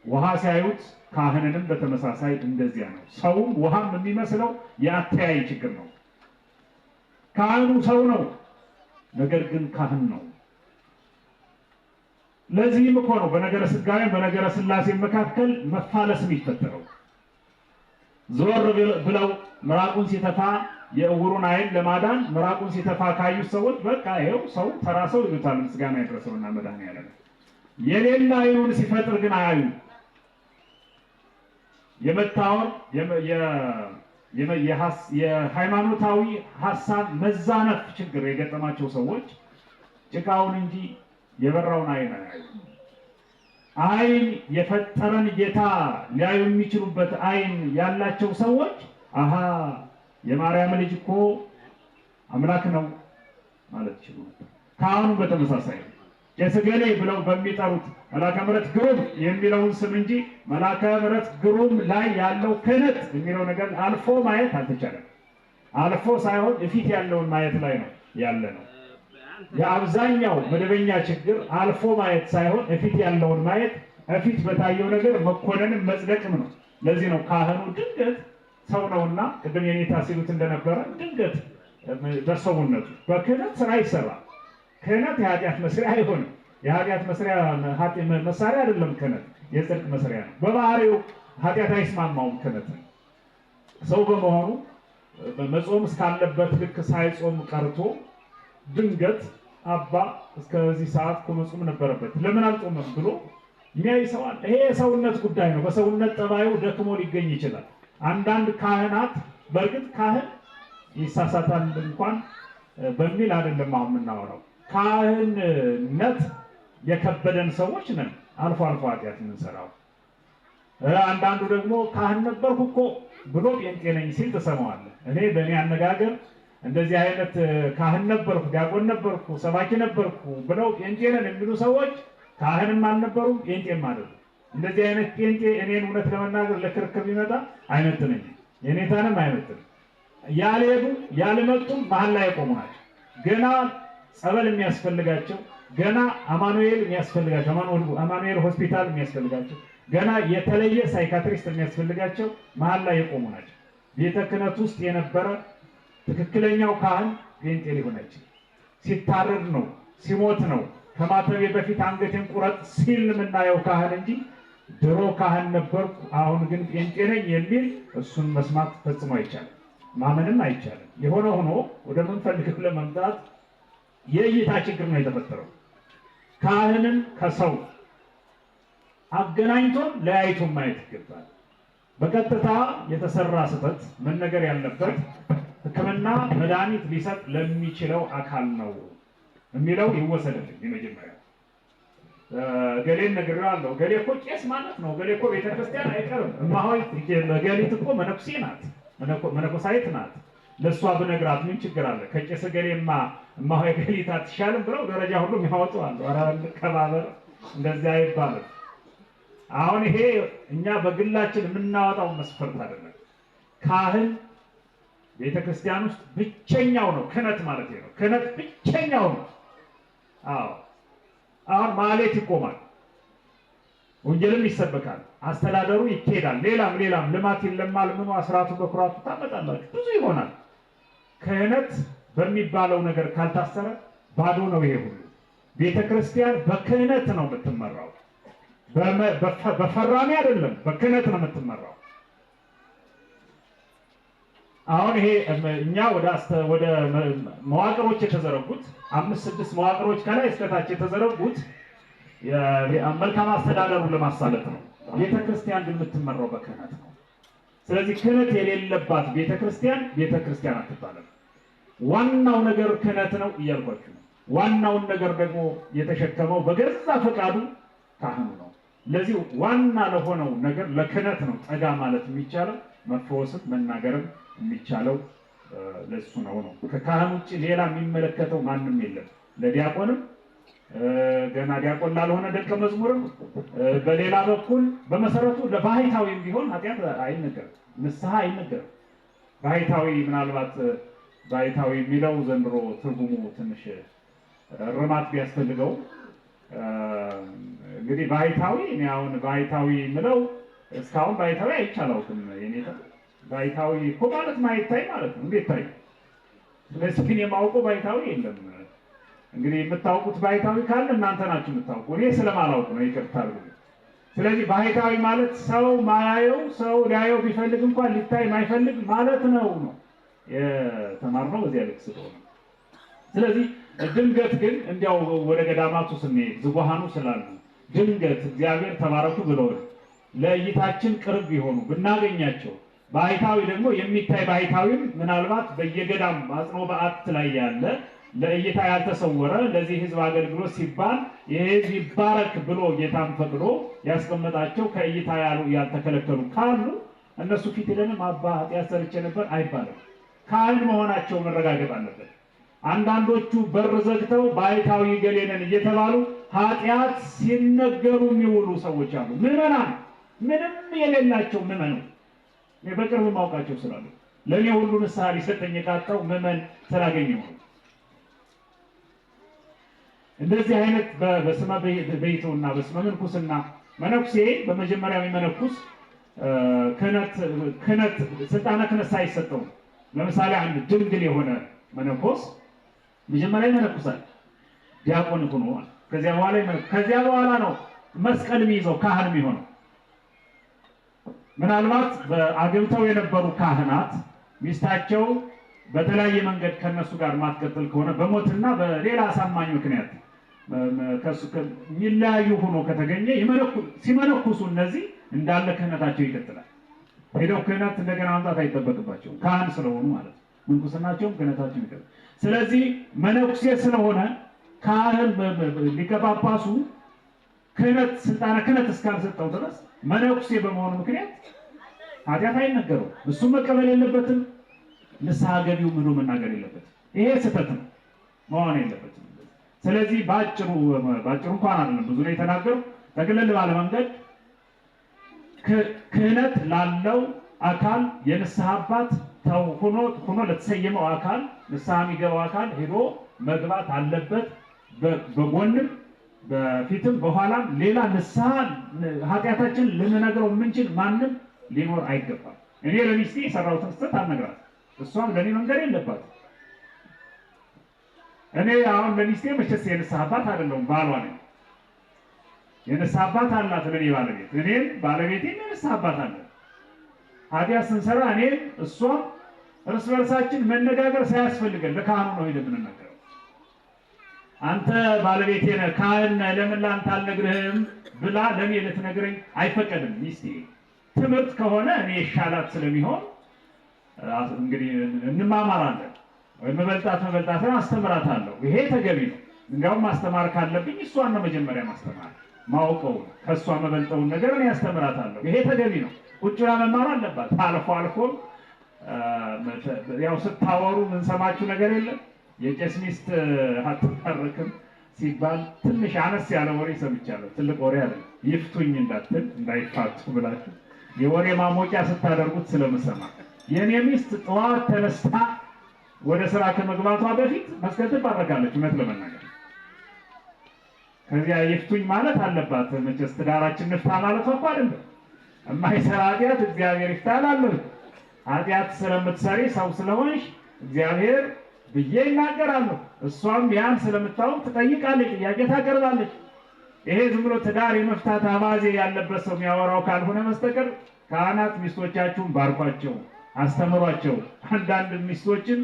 ውሃ ሲያዩት ካህንንም በተመሳሳይ እንደዚያ ነው። ሰውም ውሃም የሚመስለው የአተያይ ችግር ነው። ካህኑ ሰው ነው፣ ነገር ግን ካህን ነው። ለዚህም እኮ ነው በነገረ ሥጋዌ በነገረ ሥላሴ መካከል መፋለስ የሚፈጠረው። ዞር ብለው ምራቁን ሲተፋ የእውሩን ዓይን ለማዳን ምራቁን ሲተፋ ካዩት ሰዎች በቃ ይሄው ሰው ተራ ሰው ይሉታል። ምስጋና ይድረሰውና መድኃኔዓለም የሌላ ዓይኑን ሲፈጥር ግን አያዩ። የመታወር የሃይማኖታዊ ሀሳብ መዛነፍ ችግር የገጠማቸው ሰዎች ጭቃውን እንጂ የበራውን ዓይን አያዩ። ዓይን የፈጠረን ጌታ ሊያዩ የሚችሉበት ዓይን ያላቸው ሰዎች አሃ የማርያም ልጅ እኮ አምላክ ነው ማለት ይችላል። ካህኑ በተመሳሳይ ቄስ ገሌ ብለው በሚጠሩት መልአከ ምሕረት ግሩም የሚለውን ስም እንጂ መልአከ ምሕረት ግሩም ላይ ያለው ክህነት የሚለው ነገር አልፎ ማየት አልተቻለም። አልፎ ሳይሆን እፊት ያለውን ማየት ላይ ነው ያለ ነው። የአብዛኛው መደበኛ ችግር አልፎ ማየት ሳይሆን እፊት ያለውን ማየት፣ እፊት በታየው ነገር መኮነንም መጽደቅም ነው። ለዚህ ነው ካህኑ ድንገት ሰው ነውና ቅድም የኔታ ሲሉት እንደነበረ ድንገት በሰውነቱ በክህነት ስራ ይሰራል። ክህነት የኃጢአት መስሪያ አይሆንም። የኃጢአት መስሪያ መሳሪያ አይደለም። ክህነት የጽድቅ መስሪያ ነው። በባህሪው ኃጢአት አይስማማውም። ክህነት ሰው በመሆኑ መጾም እስካለበት ልክ ሳይጾም ቀርቶ ድንገት አባ እስከዚህ ሰዓት እኮ መጾም ነበረበት ለምን አልጾመም ብሎ የሚያይ ሰው አለ። ይሄ የሰውነት ጉዳይ ነው። በሰውነት ጠባዩ ደክሞ ሊገኝ ይችላል። አንዳንድ ካህናት በእርግጥ ካህን ይሳሳታል እንኳን በሚል አይደለም አሁን የምናወራው። ካህንነት የከበደን ሰዎች ነን አልፎ አልፎ ኃጢአት የምንሰራው። አንዳንዱ ደግሞ ካህን ነበርኩ እኮ ብሎ ጴንጤ ነኝ ሲል ትሰማዋለህ። እኔ በእኔ አነጋገር እንደዚህ አይነት ካህን ነበርኩ፣ ዲያቆን ነበርኩ፣ ሰባኪ ነበርኩ ብለው ጴንጤ ነን የሚሉ ሰዎች ካህንም አልነበሩም ጴንጤም አይደሉም። እንደዚህ አይነት ጴንጤ እኔን እውነት ለመናገር ለክርክር ቢመጣ አይመጥነኝም፣ የኔታንም አይመጥንም። ያልሄዱ ያልመጡም መሀል ላይ የቆሙ ናቸው። ገና ጸበል የሚያስፈልጋቸው፣ ገና አማኑኤል የሚያስፈልጋቸው፣ አማኑኤል ሆስፒታል የሚያስፈልጋቸው፣ ገና የተለየ ሳይካትሪስት የሚያስፈልጋቸው መሀል ላይ የቆሙ ናቸው። ቤተ ክህነት ውስጥ የነበረ ትክክለኛው ካህን ጴንጤ ሊሆን አይችልም። ሲታረድ ነው፣ ሲሞት ነው፣ ከማተቤ በፊት አንገቴን ቁረጥ ሲል የምናየው ካህን እንጂ ድሮ ካህን ነበርኩ አሁን ግን ጴንጤ ነኝ የሚል እሱን መስማት ፈጽሞ አይቻልም፣ ማመንም አይቻልም። የሆነ ሆኖ ወደ ምንፈልገው ለመምጣት የእይታ ችግር ነው የተፈጠረው። ካህንን ከሰው አገናኝቶም ለያይቶም ማየት ይገባል። በቀጥታ የተሰራ ስህተት መነገር ያለበት ሕክምና መድኃኒት ሊሰጥ ለሚችለው አካል ነው የሚለው ይወሰድልኝ። የመጀመሪያው ገሌን ነግሬዋለሁ። ገሌ እኮ ቄስ ማለት ነው። ገሌ እኮ ቤተክርስቲያን አይቀርም። እማሆይ ገሊት እኮ መነኩሴ ናት፣ መነኮሳይት ናት። ለእሷ ብነግራት ምን ችግር አለ? ከቄስ ገሌማ እማሆይ ገሊት አትሻልም ብለው ደረጃ ሁሉ የሚያወጡ አሉ። ኧረ እንከባበር፣ እንደዚያ አይባልም። አሁን ይሄ እኛ በግላችን የምናወጣው መስፈርት አይደለም። ካህን ቤተክርስቲያን ውስጥ ብቸኛው ነው። ክህነት ማለት ነው። ክህነት ብቸኛው ነው። አዎ አሁን ማህሌት ይቆማል፣ ወንጌልም ይሰበካል፣ አስተዳደሩ ይካሄዳል፣ ሌላም ልማት ይለማል። ምኑ አስራቱ በኩራቱ ታመጣላችሁ፣ ብዙ ይሆናል። ክህነት በሚባለው ነገር ካልታሰረ ባዶ ነው ይሄ ሁሉ። ቤተክርስቲያን በክህነት ነው የምትመራው፣ በፈራሚ አይደለም፣ በክህነት ነው የምትመራው። አሁን ይሄ እኛ ወደ መዋቅሮች የተዘረጉት 5-6 መዋቅሮች ከላይ እስከታች የተዘረጉት መልካም አስተዳደሩን ለማሳለጥ ነው። ቤተክርስቲያን ግን የምትመራው በክህነት ነው። ስለዚህ ክህነት የሌለባት ቤተክርስቲያን አትባልም። ዋናው ነገር ክህነት ነው እያልኳችሁ ነው። ዋናውን ነገር ደግሞ የተሸከመው በገዛ ፈቃዱ ካህኑ ነው። ለዚህ ዋና ለሆነው ነገር ለክህነት ነው ጠጋ ማለት የሚቻለው፣ መፈወስም መናገርም የሚቻለው ለሱ ነው። ከካህን ውጭ ሌላ የሚመለከተው ማንም የለም። ለዲያቆንም ገና ዲያቆን ላልሆነ ደቀ መዝሙርም በሌላ በኩል በመሰረቱ ለባህታዊም ቢሆን ኃጢአት አይነገርም፣ ንስሐ አይነገርም። ባህታዊ ምናልባት ባህታዊ የሚለው ዘንድሮ ትርጉሙ ትንሽ ርማት ቢያስፈልገው እንግዲህ ባህታዊ እኔ አሁን ባህታዊ የምለው እስካሁን ባህታዊ አይቻላውትም። የኔታ ባህታዊ እኮ ማለት ማይታይ ማለት ነው። እንዴት ታይ? ስለዚህ ግን የማውቀው ባህታዊ የለም። እንግዲህ የምታውቁት ባህታዊ ካለ እናንተ ናችሁ የምታውቁ፣ እኔ ስለማላውቅ ነው፣ ይቅርታ አድርጉ። ስለዚህ ባህታዊ ማለት ሰው ማያየው፣ ሰው ሊያየው ቢፈልግ እንኳን ሊታይ ማይፈልግ ማለት ነው የተማርነው በዚያ ልክ ስለሆነ። ስለዚህ ድንገት ግን እንዲያው ወደ ገዳማቱ ስንሄድ ዝጓሃኑ ስላሉ ድንገት እግዚአብሔር ተባረኩ ብለው ለእይታችን ቅርብ የሆኑ ብናገኛቸው፣ ባህታዊ ደግሞ የሚታይ ባህታዊም ምናልባት በየገዳም አጽኖ በዓት ላይ ያለ ለእይታ ያልተሰወረ ለዚህ ሕዝብ አገልግሎት ሲባል ይሄ ሕዝብ ይባረክ ብሎ ጌታን ፈቅዶ ያስቀመጣቸው ከእይታ ያልተከለከሉ ካሉ እነሱ ፊት ሄደንም አባ ኃጢአት ሰርቼ ነበር አይባልም። ካህን መሆናቸው መረጋገጥ አለበት። አንዳንዶቹ በር ዘግተው ባይታዊ ገሌ ነን እየተባሉ ኃጢአት ሲነገሩ የሚውሉ ሰዎች አሉ። ምዕመናን ምንም የሌላቸው ምዕመኑ እኔ በቅርብ ማውቃቸው ስላሉ ለእኔ ሁሉ ንስሐ ሊሰጠኝ የቃጣው ምዕመን ስላገኘው ነው። እንደዚህ አይነት በስመ ቤቱና በስመ ምንኩስና መነኩሴ በመጀመሪያ የሚመነኩስ ክህነት ስልጣነ ክህነት ሳይሰጠው። ለምሳሌ አንድ ድንግል የሆነ መነኮስ መጀመሪያ ይመነኩሳል፣ ዲያቆን ሆኖ ከዚያ በኋላ ነው መስቀል የሚይዘው ካህን የሚሆነው። ምናልባት በአግብተው የነበሩ ካህናት ሚስታቸው በተለያየ መንገድ ከነሱ ጋር ማትቀጥል ከሆነ በሞትና በሌላ አሳማኝ ምክንያት የሚለያዩ ሆኖ ከተገኘ ሲመነኩሱ እነዚህ እንዳለ ክህነታቸው ይቀጥላል። ሄደው ክህነት እንደገና ማምጣት አይጠበቅባቸውም፣ ካህን ስለሆኑ ማለት ነው። ምንኩስናቸውም ክህነታቸው ይቀጥላል። ስለዚህ መነኩሴ ስለሆነ ካህን ሊቀ ጳጳሱ ክህነት ስልጣነ ክህነት እስካልሰጠው ድረስ መነኩሴ በመሆኑ ምክንያት ኃጢአት አይነገረው፣ እሱም መቀበል የለበትም፣ ንስሐ ገቢው ምኑ መናገር የለበትም። ይሄ ስህተት ነው፣ መሆን የለበትም። ስለዚህ ባጭሩ እንኳን አይደለም ብዙ ነው የተናገሩ። ጠቅለል ባለ መንገድ ክህነት ላለው አካል የንስሐ አባት ሆኖ ለተሰየመው አካል ንስሐ የሚገባው አካል ሄዶ መግባት አለበት። በጎንም በፊትም በኋላም ሌላ ንስሐ ኃጢአታችን ልንነግረው የምንችል ማንም ሊኖር አይገባም። እኔ ለሚስቴ የሰራሁትን ስህተት አልነግራትም፣ እሷም ለእኔ መንገድ የለባትም። እኔ አሁን ለሚስቴ መቼስ የንስሐ አባት አይደለሁም፣ ባሏ ነኝ። የንስሐ አባት አላት ለእኔ ባለቤት፣ እኔም ባለቤቴም የንስሐ አባት አለ። ኃጢአት ስንሰራ እኔም እሷም እርስ በርሳችን መነጋገር ሳያስፈልገን ለካህኑ ነው ሄደን የምንነገረው። አንተ ባለቤቴ ነህ ካህን ነህ ለምን ለአንተ አልነግርህም ብላ ለእኔ ልትነግረኝ አይፈቀድም። ሚስቴ ትምህርት ከሆነ እኔ ይሻላት ስለሚሆን እንግዲህ እንማማራለን። መበልጣትን አስተምራታለሁ። ይሄ ተገቢ ነው። እንዲያውም ማስተማር ካለብኝ እሷን ነው መጀመሪያ ማስተማር። ማውቀውን ከእሷ መበልጠውን ነገር እኔ አስተምራታለሁ። ይሄ ተገቢ ነው። ቁጭ ብላ መማር አለባት። አልፎ አልፎ ያው ስታወሩ ምንሰማችሁ ነገር የለም። የቄስ ሚስት አትታረቅም ሲባል ትንሽ አነስ ያለ ወሬ ሰምቻለሁ። ትልቅ ወሬ አለ። ይፍቱኝ እንዳትል እንዳይፋቱ ብላችሁ የወሬ ማሞቂያ ስታደርጉት ስለምሰማ የኔ ሚስት ጠዋት ተነስታ ወደ ስራ ከመግባቷ በፊት መስገድ ትባረካለች። እውነት ለመናገር ከዚያ ይፍቱኝ ማለት አለባት። መቼስ ትዳራችን ንፍታ ማለት እኮ አይደለም። የማይሰራ ኃጢአት እግዚአብሔር ይፍታል። ኃጢአት ስለምትሰሪ ሰው ስለሆንሽ እግዚአብሔር ብዬ ይናገራለሁ። እሷም ያን ስለምታውቅ ትጠይቃለች፣ ጥያቄ ታቀርባለች። ይሄ ዝም ብሎ ትዳር የመፍታት አባዜ ያለበት ሰው የሚያወራው ካልሆነ መስጠቀር ካህናት ሚስቶቻችሁን ባርኳቸው፣ አስተምሯቸው። አንዳንድ ሚስቶችን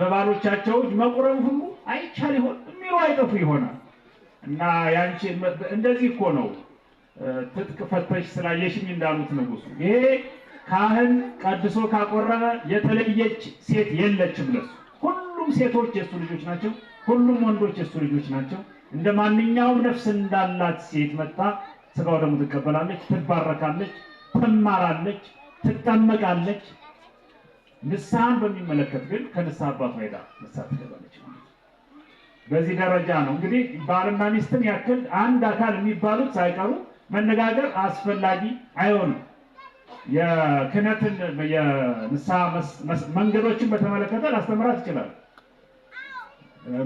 በባሎቻቸው መቁረብ ሁሉ አይቻል ይሆን የሚሉ አይጠፉ ይሆናል። እና ያንቺ እንደዚህ እኮ ነው ትጥቅ ፈተሽ ስላየሽኝ እንዳሉት ንጉሱ። ይሄ ካህን ቀድሶ ካቆረበ የተለየች ሴት የለችም ለሱ። ሁሉም ሴቶች የሱ ልጆች ናቸው፣ ሁሉም ወንዶች የሱ ልጆች ናቸው። እንደ ማንኛውም ነፍስ እንዳላት ሴት መጣ ስጋው ደግሞ ትቀበላለች፣ ትባረካለች፣ ትማራለች፣ ትጠመቃለች። ንስሐን በሚመለከት ግን ከንስሐ አባቷ ሄዳ ንስሐ ትገባለች ማለት ነው። በዚህ ደረጃ ነው እንግዲህ ባልና ሚስትን ያክል አንድ አካል የሚባሉት ሳይቀሩ መነጋገር አስፈላጊ አይሆንም። የክህነትን የንስሐ መንገዶችን በተመለከተ ላስተምራት ይችላል።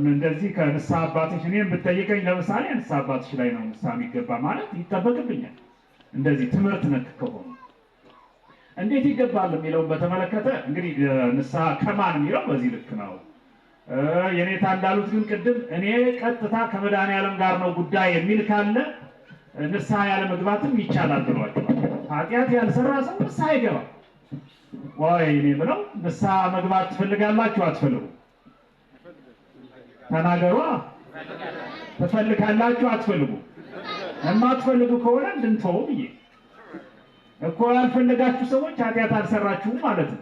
እንደዚህ ከንስሐ አባትሽ እኔም ብትጠይቀኝ ለምሳሌ ንስሐ አባትሽ ላይ ነው ንስሐ የሚገባ ማለት ይጠበቅብኛል። እንደዚህ ትምህርት ነክ ከሆኑ እንዴት ይገባል የሚለውን በተመለከተ እንግዲህ ንስሐ ከማን የሚለው በዚህ ልክ ነው። የኔታ እንዳሉት ግን ቅድም እኔ ቀጥታ ከመድኃኔዓለም ጋር ነው ጉዳይ የሚል ካለ ንስሐ ያለ መግባትም ይቻላል ብሏቸዋል። ኃጢአት ያልሰራ ሰው ንስሐ ይገባል ወይ እኔ ብለው ንስሐ መግባት ትፈልጋላችሁ አትፈልጉ? ተናገሩ። ትፈልጋላችሁ አትፈልጉ? የማትፈልጉ ከሆነ እንድንተው ብዬ እኮ ያልፈለጋችሁ ሰዎች ኃጢአት አልሰራችሁም ማለት ነው።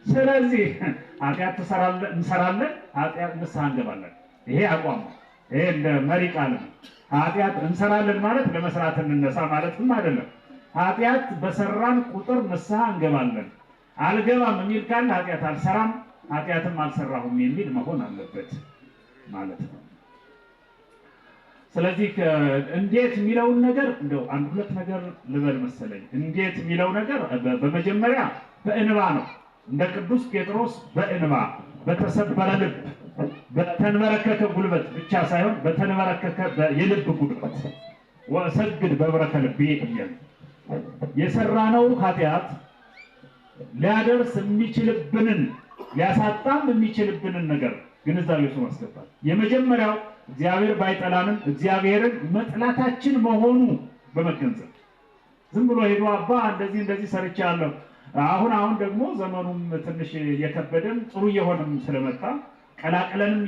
ስለዚህ ኃጢአት እንሰራለን፣ ኃጢአት ንስሐ እንገባለን። ይሄ አቋም ነው። ይሄ እንደ መሪ ቃል ነው። ኃጢአት እንሰራለን ማለት ለመስራት እንነሳ ማለትም አይደለም። ኃጢአት በሰራን ቁጥር ንስሐ እንገባለን። አልገባም የሚል ካለ ኃጢአት አልሰራም ኃጢአትም አልሰራሁም የሚል መሆን አለበት ማለት ነው። ስለዚህ እንዴት የሚለውን ነገር እንደው አንድ ሁለት ነገር ልበል መሰለኝ። እንዴት የሚለው ነገር በመጀመሪያ በእንባ ነው። እንደ ቅዱስ ጴጥሮስ በእንባ በተሰበረ ልብ በተንበረከከ ጉልበት ብቻ ሳይሆን በተንበረከከ የልብ ጉልበት ወሰግድ በብረከ ልቤ እያለ የሰራነው ኃጢአት ሊያደርስ የሚችልብንን ሊያሳጣም የሚችልብንን ነገር ግንዛቤ ውስጥ ማስገባት። የመጀመሪያው እግዚአብሔር ባይጠላንም እግዚአብሔርን መጥላታችን መሆኑ በመገንዘብ ዝም ብሎ ሄዶ አባ እንደዚህ ሰርቻለሁ አሁን ደግሞ ዘመኑም ትንሽ እየከበደን ጥሩ እየሆነም ስለመጣ ቀላቅለንም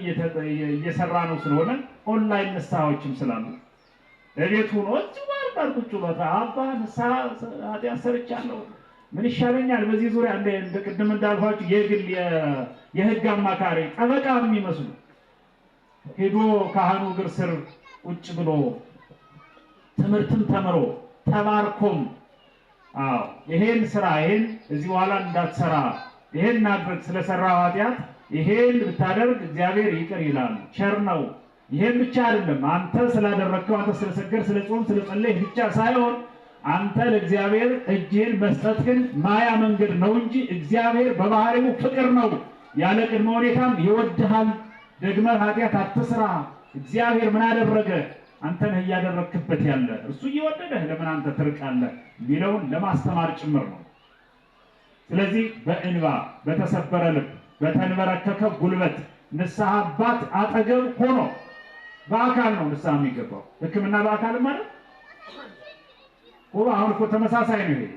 እየሰራ ነው ስለሆነ ኦንላይን ንስሐዎችም ስላሉ ለቤቱ ነው ቁጭ ብሎ አባ ንስሐ ኃጢአት ሰርቻለሁ ምን ይሻለኛል በዚህ ዙሪያ እንደ ቅድም እንዳልኳችሁ የግል የህግ አማካሪ ጠበቃ የሚመስሉ ሄዶ ካህኑ እግር ስር ቁጭ ብሎ ትምህርትም ተምሮ ተባርኮም ይሄን ስራ ይሄን እዚህ በኋላ እንዳትሰራ ይሄን አድርግ ስለሰራ ኃጢአት ይሄን ብታደርግ እግዚአብሔር ይቅር ይላል ቸር ነው። ይሄን ብቻ አይደለም አንተ ስላደረግከው አንተ ስለሰገድ ስለጾም ስለጸለይ ብቻ ሳይሆን አንተ ለእግዚአብሔር እጅህን መስጠት ግን ማያ መንገድ ነው እንጂ እግዚአብሔር በባህሪው ፍቅር ነው። ያለ ቅድመ ሁኔታም ይወድሃል። ደግመህ ኃጢአት አትስራ። እግዚአብሔር ምን አደረገ? አንተ ነህ እያደረክበት ያለ እርሱ እየወደደህ ለምን አንተ ትርቃለህ የሚለውን ለማስተማር ጭምር ነው። ስለዚህ በእንባ በተሰበረ ልብ በተንበረከከ ጉልበት ንስሐ አባት አጠገብ ሆኖ በአካል ነው ንስሐ የሚገባው። ሕክምና በአካል ማለት አሁን እኮ ተመሳሳይ ነው። ይሄ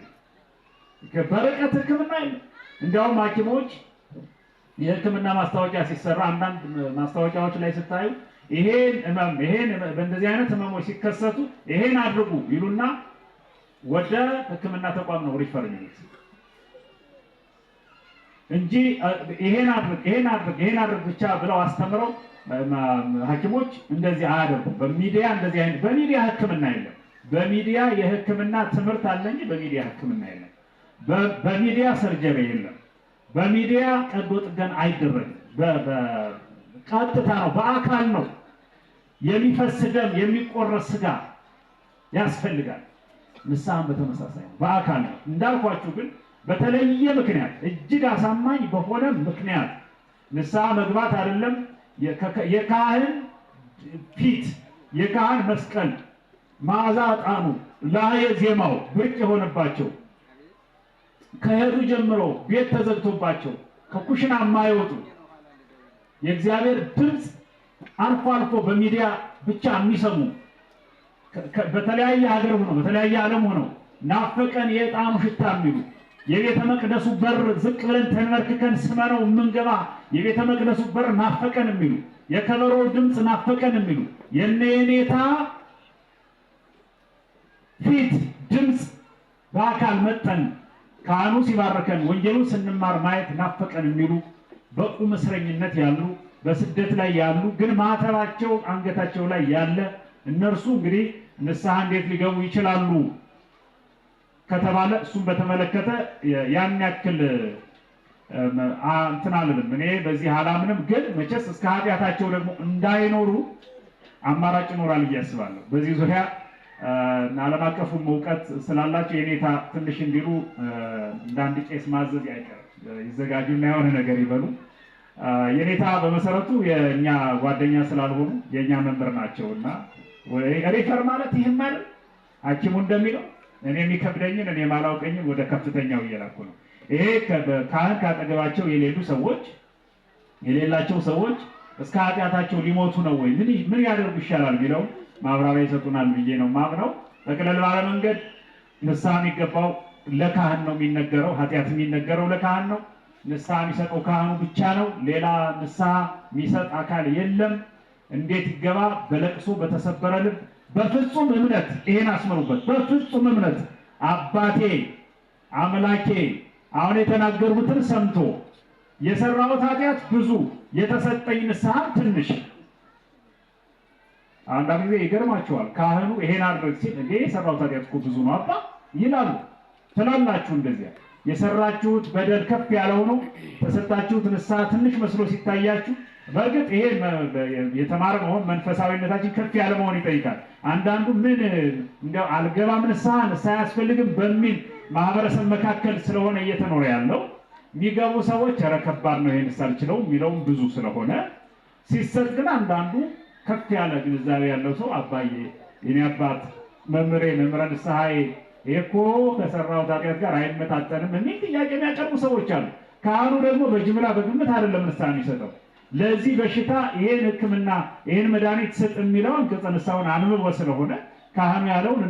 በርቀት ሕክምና የለም። እንዲያውም ሐኪሞች የሕክምና ማስታወቂያ ሲሰራ አንዳንድ ማስታወቂያዎች ላይ ስታዩ ይሄን በእንደዚህ አይነት ህመሞች ሲከሰቱ ይሄን አድርጉ ይሉና ወደ ሕክምና ተቋም ነው ሪፈር የሚሉት እንጂ ይሄን አድርግ ብቻ ብለው አስተምረው ሐኪሞች እንደዚህ አያደርጉም። በሚዲያ እንደዚህ አይነት በሚዲያ ሕክምና የለም። በሚዲያ የሕክምና ትምህርት አለ እንጂ በሚዲያ ሕክምና የለም። በሚዲያ ሰርጀሪ የለም። በሚዲያ ቀዶ ጥገና አይደረግም። ቀጥታ ነው፣ በአካል ነው። የሚፈስ ደም የሚቆረስ ስጋ ያስፈልጋል። ንስሐም በተመሳሳይ ነው፣ በአካል ነው። እንዳልኳችሁ ግን በተለየ ምክንያት እጅግ አሳማኝ በሆነ ምክንያት ንስሐ መግባት አይደለም የካህን ፊት የካህን መስቀል መዓዛ ዕጣኑ ላየ ዜማው ብርቅ የሆነባቸው ከሄዱ ጀምሮ ቤት ተዘግቶባቸው ከኩሽና የማይወጡ የእግዚአብሔር ድምፅ አልፎ አልፎ በሚዲያ ብቻ የሚሰሙ በተለያየ ሀገር ሆነው በተለያየ ዓለም ሆነው ናፈቀን የዕጣኑ ሽታ የሚሉ የቤተ መቅደሱ በር ዝቅ ብለን ተንበርክከን ስመነው የምንገባ የቤተ መቅደሱ በር ናፈቀን የሚሉ የከበሮ ድምፅ ናፈቀን የሚሉ የኔታ ፊት ድምፅ በአካል መጠን ካህኑ ሲባርከን ወንጌሉን ስንማር ማየት ናፈቀን የሚሉ በቁም እስረኝነት ያሉ በስደት ላይ ያሉ ግን ማተባቸው አንገታቸው ላይ ያለ እነርሱ እንግዲህ ንስሐ እንዴት ሊገቡ ይችላሉ ከተባለ እሱም በተመለከተ ያን ያክል እንትን አልልም። እኔ በዚህ አላምንም። ግን መቼስ እስከ ኃጢአታቸው ደግሞ እንዳይኖሩ አማራጭ ይኖራል ብዬ አስባለሁ። በዚህ ዙሪያ ዓለም አቀፉም እውቀት ስላላቸው የኔታ ትንሽ እንዲሉ እንዳንድ ቄስ ማዘዝ አይቀርም። ይዘጋጁና የሆነ ነገር ይበሉ። የኔታ በመሰረቱ የኛ ጓደኛ ስላልሆኑ የኛ መምህር ናቸውና ሪፈር ማለት ይሄን ማለት ሐኪሙ እንደሚለው እኔ የሚከብደኝን እኔ ማላውቀኝን ወደ ከፍተኛው እየላኩ ነው። ይሄ ካህን ካጠገባቸው የሌላቸው ሰዎች እስከ ኃጢአታቸው ሊሞቱ ነው ወይ ምን ያደርጉ ይሻላል ቢለው ማብራሪያ ይሰጡናል ብዬ ነው ማምነው። ጠቅለል ባለ መንገድ ንስሐ የሚገባው ለካህን ነው የሚነገረው። ኃጢአት የሚነገረው ለካህን ነው። ንስሐ የሚሰጠው ካህኑ ብቻ ነው። ሌላ ንስሐ የሚሰጥ አካል የለም። እንዴት ይገባ? በለቅሶ በተሰበረ ልብ በፍጹም እምነት። ይሄን አስመሩበት። በፍጹም እምነት አባቴ አምላኬ አሁን የተናገሩትን ሰምቶ የሰራሁት ኃጢአት ብዙ የተሰጠኝ ንስሐ ትንሽ። አንዳንድ ጊዜ ይገርማቸዋል። ካህኑ ይሄን አድርግ ሲል እንዴ የሰራሁት ኃጢአት እኮ ብዙ ነው አባ ይላሉ ትላላችሁ። እንደዚያ የሰራችሁት በደል ከፍ ያለው ነው፣ ተሰጣችሁት ንስሐ ትንሽ መስሎ ሲታያችሁ፣ በእርግጥ ይሄ የተማረ መሆን መንፈሳዊነታችን ከፍ ያለ መሆን ይጠይቃል። አንዳንዱ ምን እንደው አልገባም ንስሐ አያስፈልግም በሚል ማህበረሰብ መካከል ስለሆነ እየተኖረ ያለው የሚገቡ ሰዎች ኧረ ከባድ ነው ይሄን ሳልችለው የሚለውም ብዙ ስለሆነ ሲሰጥ ግን አንዳንዱ ከፍ ያለ ግንዛቤ ያለው ሰው አባዬ የኔ አባት መምህሬ መምህረ ንስሐዬ ይሄ እኮ ከሰራው ኃጢአት ጋር አይመጣጠንም የሚል ጥያቄ የሚያቀርቡ ሰዎች አሉ። ካህኑ ደግሞ በጅምላ በግምት አይደለም ንስሐ የሚሰጠው። ለዚህ በሽታ ይሄን ሕክምና ይሄን መድኃኒት ስጥ የሚለው አንቀጸ ንስሐውን አንብቦ ስለሆነ ካህኑ ያለውን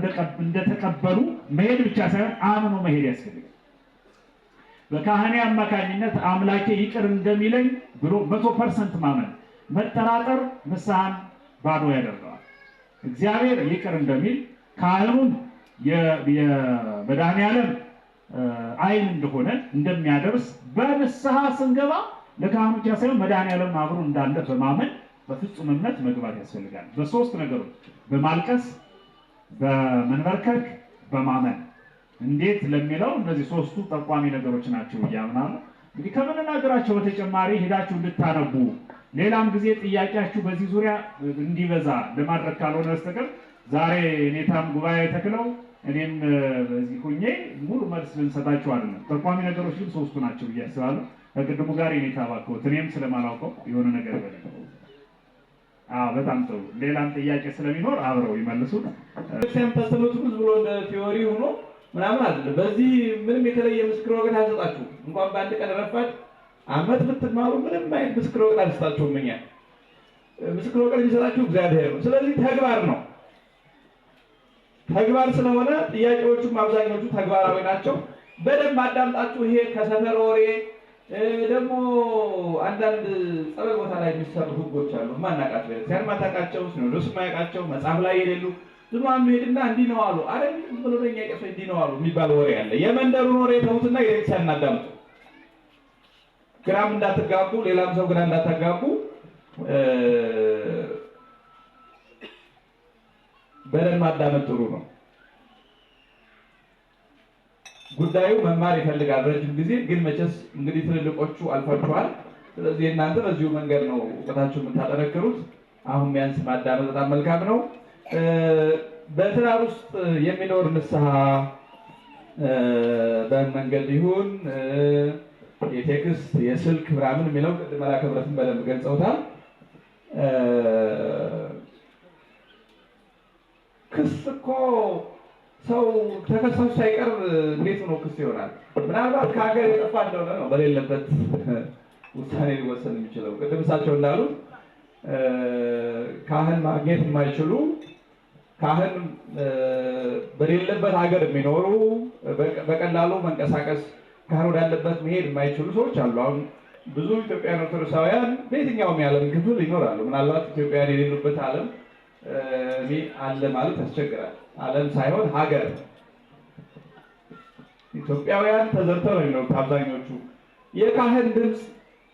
እንደተቀበሉ መሄድ ብቻ ሳይሆን አምኖ መሄድ ያስፈልጋል። በካህኔ አማካኝነት አምላኬ ይቅር እንደሚለኝ ብሎ 100% ማመን፣ መጠራጠር ንስሐን ባዶ ያደርገዋል። እግዚአብሔር ይቅር እንደሚል ካህኑን የመድኃኔዓለም ዓይን እንደሆነ እንደሚያደርስ በንስሐ ስንገባ ለካህኑ ብቻ ሳይሆን መድኃኔዓለም አብሮ እንዳለ በማመን በፍጹም እምነት መግባት ያስፈልጋል። በሶስት ነገሮች በማልቀስ በመንበርከክ በማመን። እንዴት ለሚለው እነዚህ ሶስቱ ጠቋሚ ነገሮች ናቸው እያምናለሁ። እንግዲህ ከምንናገራቸው በተጨማሪ ሄዳችሁ እንድታነቡ ሌላም ጊዜ ጥያቄያችሁ በዚህ ዙሪያ እንዲበዛ ለማድረግ ካልሆነ በስተቀር ዛሬ ኔታም ጉባኤ ተክለው እኔም በዚህ ሁኜ ሙሉ መልስ ልንሰጣችሁ አይደለም። ጠቋሚ ነገሮች ግን ሶስቱ ናቸው ብዬ አስባለሁ። ከቅድሙ ጋር የኔታ ባክዎት እኔም ስለማላውቀው የሆነ ነገር በለኝ። በጣም ጥሩ። ሌላም ጥያቄ ስለሚኖር አብረው ይመልሱት። ተስተምሩት ብሎ እንደ ቲዮሪ ሆኖ ምናምን አይደለም። በዚህ ምንም የተለየ ምስክር ወረቀት አልሰጣችሁም። እንኳን በአንድ ቀን ረፋድ ዓመት ብትማሩ ምንም አይነት ምስክር ወረቀት አልሰጣችሁም። እኛ ምስክር ወረቀት የሚሰጣችሁ እግዚአብሔር ነው። ስለዚህ ተግባር ነው። ተግባር ስለሆነ ጥያቄዎቹም አብዛኞቹ ተግባራዊ ናቸው። በደንብ አዳምጣችሁ። ይሄ ከሰፈር ወሬ ደግሞ አንዳንድ ጸበል ቦታ ላይ የሚሰሩ ህጎች አሉ ማናቃቸው ቤተክርስቲያን ማታቃቸው ሲኖዶስ ማያቃቸው መጽሐፍ ላይ የሌሉ ዝም ሄድና እንዲህ ነው አሉ አይደል ብሎ ለኛ ቄሶች እንዲህ ነው አሉ የሚባል ወሬ አለ። የመንደሩን ወሬ ተውትና የቤተክርስቲያን እናዳምጡ። ግራም እንዳትጋቡ፣ ሌላም ሰው ግራ እንዳታጋቡ በደንብ ማዳመጥ ጥሩ ነው። ጉዳዩ መማር ይፈልጋል ረጅም ጊዜ። ግን መቼስ እንግዲህ ትልልቆቹ አልፋችኋል። ስለዚህ እናንተ በዚሁ መንገድ ነው እውቀታችሁ የምታጠነክሩት። አሁን ቢያንስ ማዳመጥ በጣም መልካም ነው። በትዳር ውስጥ የሚኖር ንስሐ በመንገድ ይሁን የቴክስት የስልክ ምናምን የሚለው ቅድም መላከ ምሕረትን በደንብ ገልጸውታል። ክስ እኮ ሰው ተከሳሽ ሳይቀርብ እንዴት ነው ክስ ይሆናል? ምናልባት ከሀገር የጠፋ እንደሆነ ነው በሌለበት ውሳኔ ሊወሰን የሚችለው። ቅድም እሳቸው እንዳሉት ካህን ማግኘት የማይችሉ ካህን በሌለበት ሀገር የሚኖሩ በቀላሉ መንቀሳቀስ ካህን ወዳለበት መሄድ የማይችሉ ሰዎች አሉ። አሁን ብዙ ኢትዮጵያውያን ኦርቶዶክሳውያን በየትኛውም የዓለም ክፍል ይኖራሉ። ምናልባት ኢትዮጵያውያን የሌሉበት ዓለም አለ ማለት ያስቸግራል። ዓለም ሳይሆን ሀገር። ኢትዮጵያውያን ተዘርተው ነው የሚኖሩት አብዛኞቹ። የካህን ድምፅ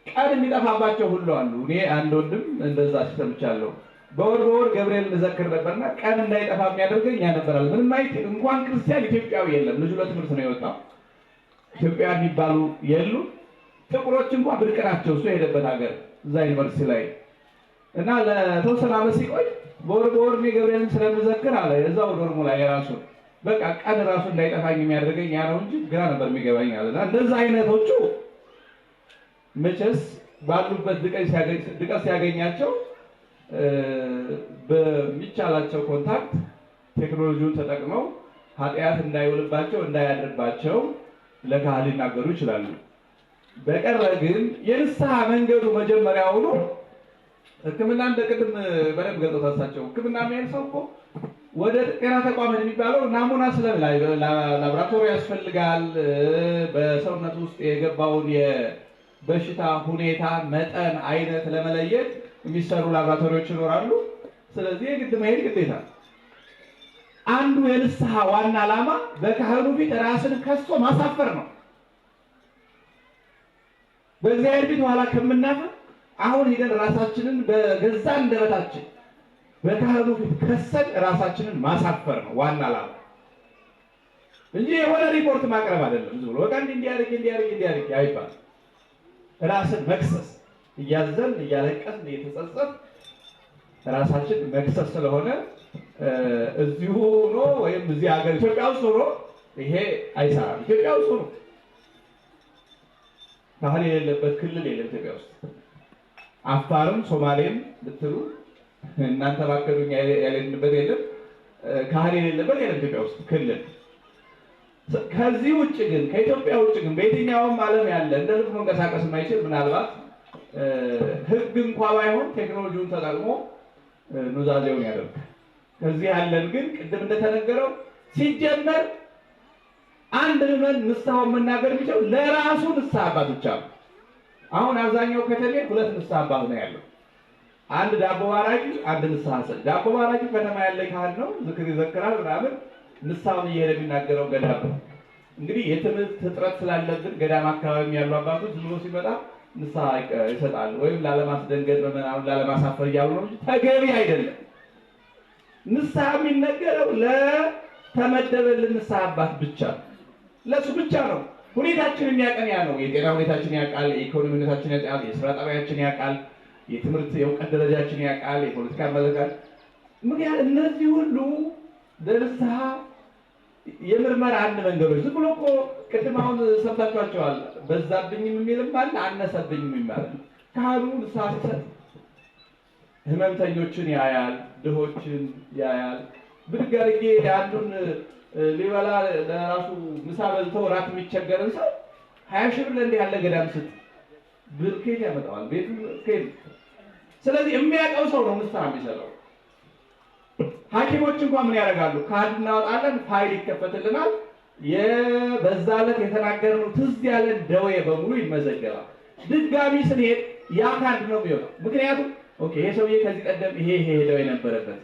ቀን የሚጠፋባቸው ሁሉ አሉ። እኔ አንድ ወንድም እንደዛ ሲሰምቻለሁ። በወር ገብርኤል እንዘክር ነበርና ቀን እንዳይጠፋ የሚያደርገኝ ያነበራል። ምንም አይት እንኳን ክርስቲያን ኢትዮጵያዊ የለም። ልጁ ለትምህርት ነው የወጣው። ኢትዮጵያውያን የሚባሉ የሉ። ጥቁሮች እንኳን ብርቅ ናቸው። እሱ የሄደበት ሀገር እዛ ዩኒቨርሲቲ ላይ እና ለተወሰነ ዓመት ሲቆይ በወር እኔ ገብርኤልን ስለምዘክር አለ እዛው ዶርሙ ላይ የራሱ በቃ ቀን ራሱ እንዳይጠፋኝ የሚያደርገኝ ያ ነው እንጂ ግራ ነበር የሚገባኝ አለና እንደዛ አይነቶቹ መቼስ ባሉበት ድቀት ሲያገኛቸው በሚቻላቸው ኮንታክት ቴክኖሎጂውን ተጠቅመው ኃጢአት እንዳይውልባቸው እንዳያድርባቸው ለካህን ሊናገሩ ይችላሉ። በቀረ ግን የንስሐ መንገዱ መጀመሪያውኑ ሕክምና እንደ ቅድም በደንብ ገልጸውታቸው ሕክምና የሚያል ሰው እኮ ወደ ጤና ተቋም የሚባለው ናሙና ላቦራቶሪ ያስፈልጋል። በሰውነት ውስጥ የገባውን የበሽታ ሁኔታ መጠን፣ አይነት ለመለየት የሚሰሩ ላቦራቶሪዎች ይኖራሉ። ስለዚህ የግድ መሄድ ግዴታ። አንዱ የንስሐ ዋና ዓላማ በካህኑ ፊት ራስን ከሶ ማሳፈር ነው። በእግዚአብሔር ፊት ኋላ ከምናፍር አሁን ሄደን ራሳችንን በገዛ አንደበታችን በካህኑ ፊት ከሰን ራሳችንን ማሳፈር ነው ዋና ዓላማ። እንጂ የሆነ ሪፖርት ማቅረብ አይደለም። ዝም ብሎ በቃ እንዲያርግ አይባል። ራስን መክሰስ እያዘን እያለቀስን እየተጸጸት ራሳችን መክሰስ ስለሆነ እዚሁ ሆኖ ወይም እዚህ ሀገር ኢትዮጵያ ውስጥ ሆኖ ይሄ አይሰራም። ኢትዮጵያ ውስጥ ሆኖ ካህን የሌለበት ክልል የለም ኢትዮጵያ ውስጥ። አፋርም ሶማሌም ብትሉ እናንተ ባከዱኝ ያለንበት የለም፣ ካህን የሌለበት የለም ኢትዮጵያ ውስጥ ክልል። ከዚህ ውጭ ግን ከኢትዮጵያ ውጭ ግን በየትኛውም ዓለም ያለ እንደ ልብ መንቀሳቀስ የማይችል ምናልባት ሕግ እንኳ ባይሆን ቴክኖሎጂውን ተጠቅሞ ኑዛዜውን ያደርጋል። ከዚህ ያለን ግን ቅድም እንደተነገረው ሲጀመር አንድ ምዕመን ንስሐውን መናገር የሚችለው ለራሱ ንስሐ አባት ብቻ ነው። አሁን አብዛኛው ከተሜ ሁለት ንስሐ አባት ነው ያለው። አንድ ዳቦ ባራቂ፣ አንድ ንስሐ ሰጪ። ዳቦ ባራቂ ከተማ ያለ ካህን ነው፣ ዝክር ይዘክራል ምናምን፣ ንስሐውን እየሄደ የሚናገረው ገዳም ነው። እንግዲህ የትምህርት እጥረት ስላለብን ገዳም አካባቢ ያሉ አባቶች ዝም ብሎ ሲመጣ ንስሐ ይሰጣሉ፣ ወይም ላለማስደንገጥ ምናምን ላለማሳፈር እያሉ ነው እንጂ ተገቢ አይደለም። ንስሐ የሚነገረው ለተመደበልን ንስሐ አባት ብቻ ነው፣ ለሱ ብቻ ነው። ሁኔታችንን የሚያቀን ያ ነው። የጤና ሁኔታችን ያውቃል፣ የኢኮኖሚ ሁኔታችን ያውቃል፣ የስራ ጠባያችን ያውቃል፣ የትምህርት የእውቀት ደረጃችን ያውቃል፣ የፖለቲካ አመለካከት። ምክንያት እነዚህ ሁሉ ለንስሐ የምርመራ አንድ መንገዶች ዝም ብሎ እኮ ቅድም አሁን ሰምታችኋቸዋል። በዛብኝም የሚልም አለ፣ አነሰብኝም የሚል ካህኑ ንስሐ ሲሰጥ ህመምተኞችን ያያል፣ ድሆችን ያያል። ብድግ አድርጌ አንዱን ሊበላ ለራሱ ምሳ በልቶ ራት የሚቸገርን ሰው 20 ሺህ ብር ለእንዲህ ያለ ገዳም ስጥ ብር ከየት ያመጣዋል? ቤቱ ከየት? ስለዚህ የሚያውቀው ሰው ነው ንስሐ የሚሰጠው። ሐኪሞች እንኳን ምን ያደርጋሉ? ካርድ እናወጣለን፣ ፋይል ይከፈትልናል። በዛ ዕለት የተናገርነው ትዝ ያለን ደዌ በሙሉ ይመዘገባል። ድጋሚ ስንሄድ ያ ካርድ ነው የሚሆነው። ምክንያቱም ኦኬ ይሄ ሰውዬ ከዚህ ቀደም ይሄ ደዌ ነበረበት፣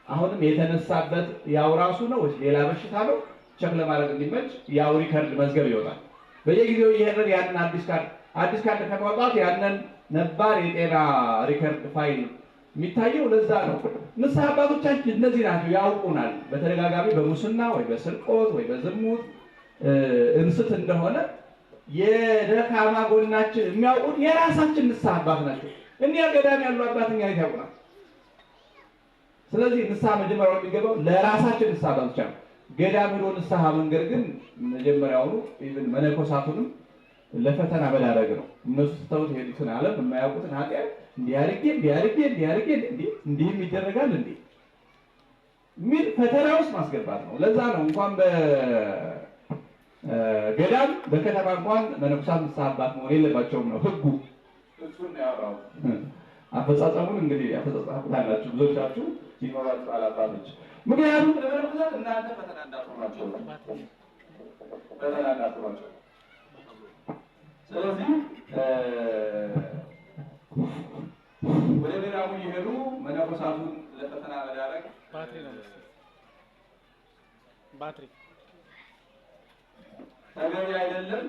አሁንም የተነሳበት ያው ራሱ ነው ወይስ ሌላ በሽታ ነው? ቸክ ለማድረግ እንዲመች ያው ሪከርድ መዝገብ ይወጣል። በየጊዜው እየሄድን ያንን አዲስ ካርድ ከማውጣት ያንን ነባር የጤና ሪከርድ ፋይል የሚታየው ለዛ ነው። ንስሐ አባቶቻችን እነዚህ ናቸው፣ ያውቁናል። በተደጋጋሚ በሙስና ወይ በስርቆት ወይ በዝሙት እንስት እንደሆነ የደካማ ጎናችን የሚያውቁት የራሳችን ንስሐ አባት ናቸው። እኒያ ገዳም ያሉ አባት እኛ ያውቁናል። ስለዚህ ንስሐ መጀመሪያው የሚገባው ለራሳችን ንስሐ አባት ብቻ ነው። ገዳም ሄዶ ንስሐ መንገድ ግን መጀመሪያውኑ ኢቭን መነኮሳቱንም ለፈተና መዳረግ ነው። እነሱ ስተውት ሄዱትን ዓለም የማያውቁትን ኃጢአት እንዲህም ይደረጋል እንዴ ሚል ፈተና ውስጥ ማስገባት ነው። ለዛ ነው እንኳን በገዳም በከተማ እንኳን መነኮሳት ንስሐ አባት መሆን የለባቸውም ነው ሕጉ። እሱን ያወራው አፈጻጸሙን እንግዲህ አፈጻጸሙታላችሁ ብዙዎቻችሁ ይኖራችሁ አባቶች። ምክንያቱም ለመነኮሳት እናንተ ፈተና እንዳትሆናቸው። ስለዚህ ወደ ገዳሙ እየሄዱ መነኮሳቱን ለፈተና መዳረግ ተገቢ አይደለም።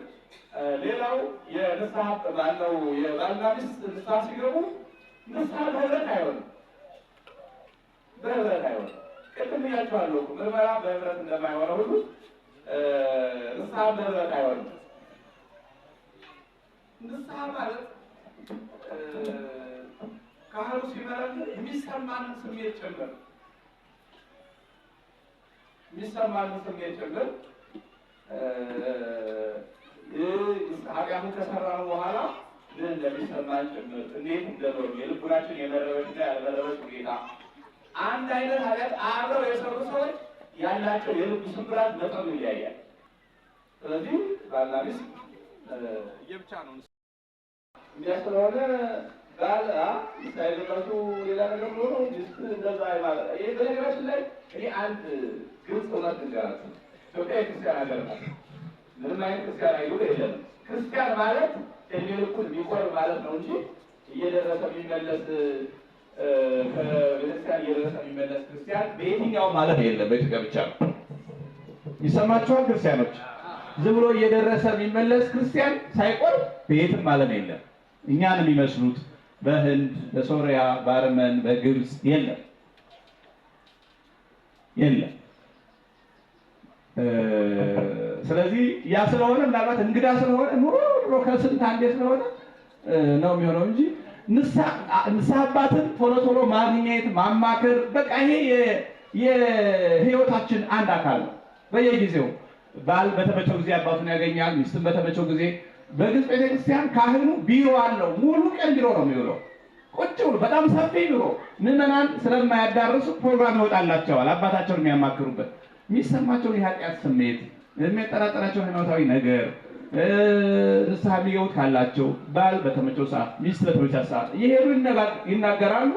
ሌላው የንስሐ ባለው የባልና ሚስት ንስሐ ሲገቡ ንስሐ በህብረት አይሆንም። ቅድም ብያችኋለሁ። ምርመራ በህብረት እንደማይሆነው ሁሉ ንስሐ በህብረት አይሆንም። ንስሐ ማለት ካህኑ ሲመረምር የሚሰማንን ስሜት ጭምር ኃጢአቱን ከሰራን በኋላ ምን እንደሚሰማን ጭምር እንዴት እንደኖር የልቡናችን የመረበችና ያልመረበች ሁኔታ አንድ አይነት ኃጢአት አብረው የሰሩ ሰዎች ያላቸው የልብ ስብራት መጠኑ ይለያያል። ስለዚህ ባልና ሚስት የብቻ ነው የሚያስተዋለ ባል ሳይደረሱ ሌላ ነገር ሆኖ ሚስት እንደዛ ማለት ይሄ በነገራችን ላይ እኔ አንድ ግልጽ እውነት ልንገራችሁ። ኢትዮጵያ የክርስቲያን ሀገር ናት። ምንም አይነት ክርስቲያን አይሁድ የለም። ክርስቲያን ማለት እድሜ ልኩን የሚቆርብ ማለት ነው እንጂ እየደረሰ የሚመለስ ከቤተክርስቲያን እየደረሰ የሚመለስ ክርስቲያን በየትኛውም ዓለም የለም። በኢትዮጵያ ብቻ ነው። ይሰማችኋል? ክርስቲያኖች ዝም ብሎ እየደረሰ የሚመለስ ክርስቲያን ሳይቆርብ በየትም ዓለም የለም። እኛን የሚመስሉት በህንድ፣ በሶሪያ፣ በአርመን፣ በግብፅ የለም። ስለዚህ ያ ስለሆነ ምናልባት እንግዳ ስለሆነ ኑሮ ከስንት አንዴ ስለሆነ ነው የሚሆነው እንጂ ንስሐ አባትን ቶሎ ቶሎ ማግኘት ማማከር፣ በቃ ይሄ የህይወታችን አንድ አካል ነው። በየጊዜው ባል በተመቸው ጊዜ አባቱን ያገኛል፣ ሚስትም በተመቸው ጊዜ። በግብፅ ቤተክርስቲያን ካህኑ ቢሮ አለው። ሙሉ ቀን ቢሮ ነው የሚውለው። ቁጭ ብሎ በጣም ሰፊ ቢሮ፣ ምዕመናን ስለማያዳርሱ ፕሮግራም ይወጣላቸዋል። አባታቸውን የሚያማክሩበት የሚሰማቸውን የኃጢአት ስሜት፣ የሚያጠራጠራቸውን ሃይማኖታዊ ነገር፣ ንስሐ የሚገቡት ካላቸው ባል በተመቸው ሰዓት፣ ሚስት በተመቸው ሰዓት እየሄዱ ይናገራሉ።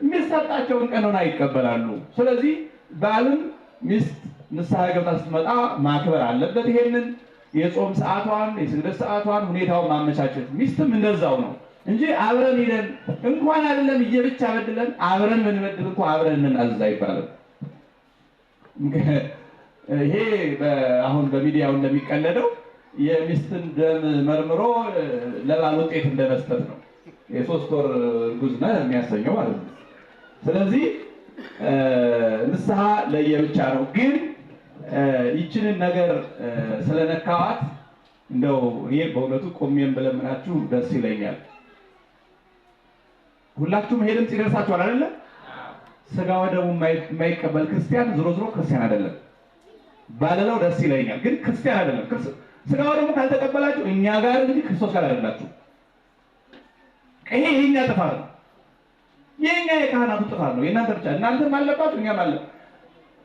የሚሰጣቸውን ቀኖና ይቀበላሉ። ስለዚህ ባልም ሚስት ንስሐ ገብታ ስትመጣ ማክበር አለበት። ይሄንን የጾም ሰዓቷን፣ የስግደት ሰዓቷን፣ ሁኔታውን ማመቻቸት። ሚስትም እንደዛው ነው እንጂ አብረን ሄደን እንኳን አይደለም እየብቻ በድለን አብረን ብንበድል እንኳን አብረን እንናዘዝ አይባልም። ይሄ አሁን በሚዲያው እንደሚቀለደው የሚስትን ደም መርምሮ ለባል ውጤት እንደመስጠት ነው። የ3 ወር እርጉዝ ነህ የሚያሰኘው ማለት ነው። ስለዚህ ንስሐ ለየብቻ ነው። ግን ይችንን ነገር ስለነካዋት እንደው እኔ በእውነቱ ቆሜን ብለምናችሁ ደስ ይለኛል። ሁላችሁም ሄድም ሲደርሳችኋል አይደለ? ስጋ ወደሙ የማይቀበል ክርስቲያን ዝሮ ክርስቲያን አይደለም ባለለው ደስ ይለኛል። ግን ክርስቲያን አይደለም። ስጋ ወደሙ ካልተቀበላችሁ እኛ ጋር እንጂ ክርስቶስ ጋር አይደላችሁ። ይሄ የኛ ጥፋት ነው። የኛ የካህናቱ ጥፋት ነው። የእናንተ ብቻ እናንተም አለባችሁ፣ እኛም አለ።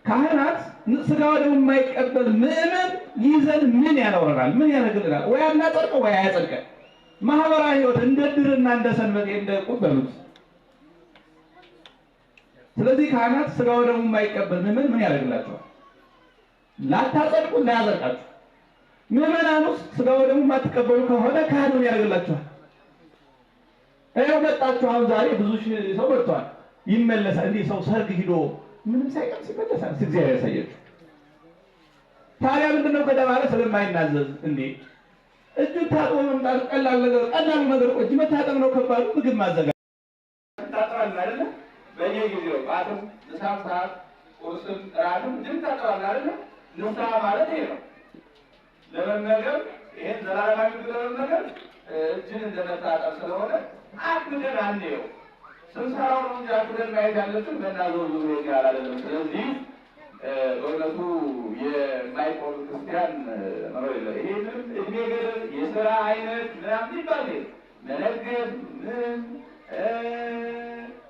ካህናት ስጋ ወደሙ የማይቀበል ምዕመን ይዘን ምን ያኖረናል? ምን ያደርግልናል? ወይ አናጸድቀው ወይ አያጸድቀን። ማህበራዊ ህይወት እንደ ድርና እንደ ሰንበት እንደ ቁበሉት። ስለዚህ ካህናት ስጋ ወደሙ የማይቀበል ምዕመን ምን ያደርግላችኋል? ላታጸድቁ ላያጸድቃችሁ። ምዕመናን ውስጥ ስጋ ወደሙ የማትቀበሉ ከሆነ ካህኑ ያደርግላችኋል። መጣችሁ። አሁን ዛሬ ብዙ ሺህ ሰው መጥቷል። ይመለሳል። እንዲህ ሰው ሰርግ ሂዶ ምንም ሳይቀምስ ይመለሳል። እግዚአብሔር ያሳያችሁ። ታዲያ ምንድነው ከተባለ ስለማይናዘዝ እንዴ እጁን ታጥቦ መምጣት ቀላል ነገር እጅ መታጠብ ነው ከባዱ። ምግብ ማዘጋጀት ታጥባለህ አይደለ? በየጊዜው ባትም ንስሐም ሰዓት ቁርስም እራትም እጅን ታጥባለህ አይደለ? ንስሐ ማለት ይሄ ነው። ለመመገብ ይሄን ዘላለማዊ ምግብ ለመመገብ እጅን እንደመታጠብ ስለሆነ አክብደን አንየው። ስንሰራው ነው እንጂ አክብደን ማየት ያለብን በእናትህ ዙሩ ይላል አይደለም። ስለዚህ በእውነቱ የማይቆም ክርስቲያን መኖር የለም። ይሄንን እድሜ ገደብ የስራ አይነት ምናምን ይባል መነገድ ምን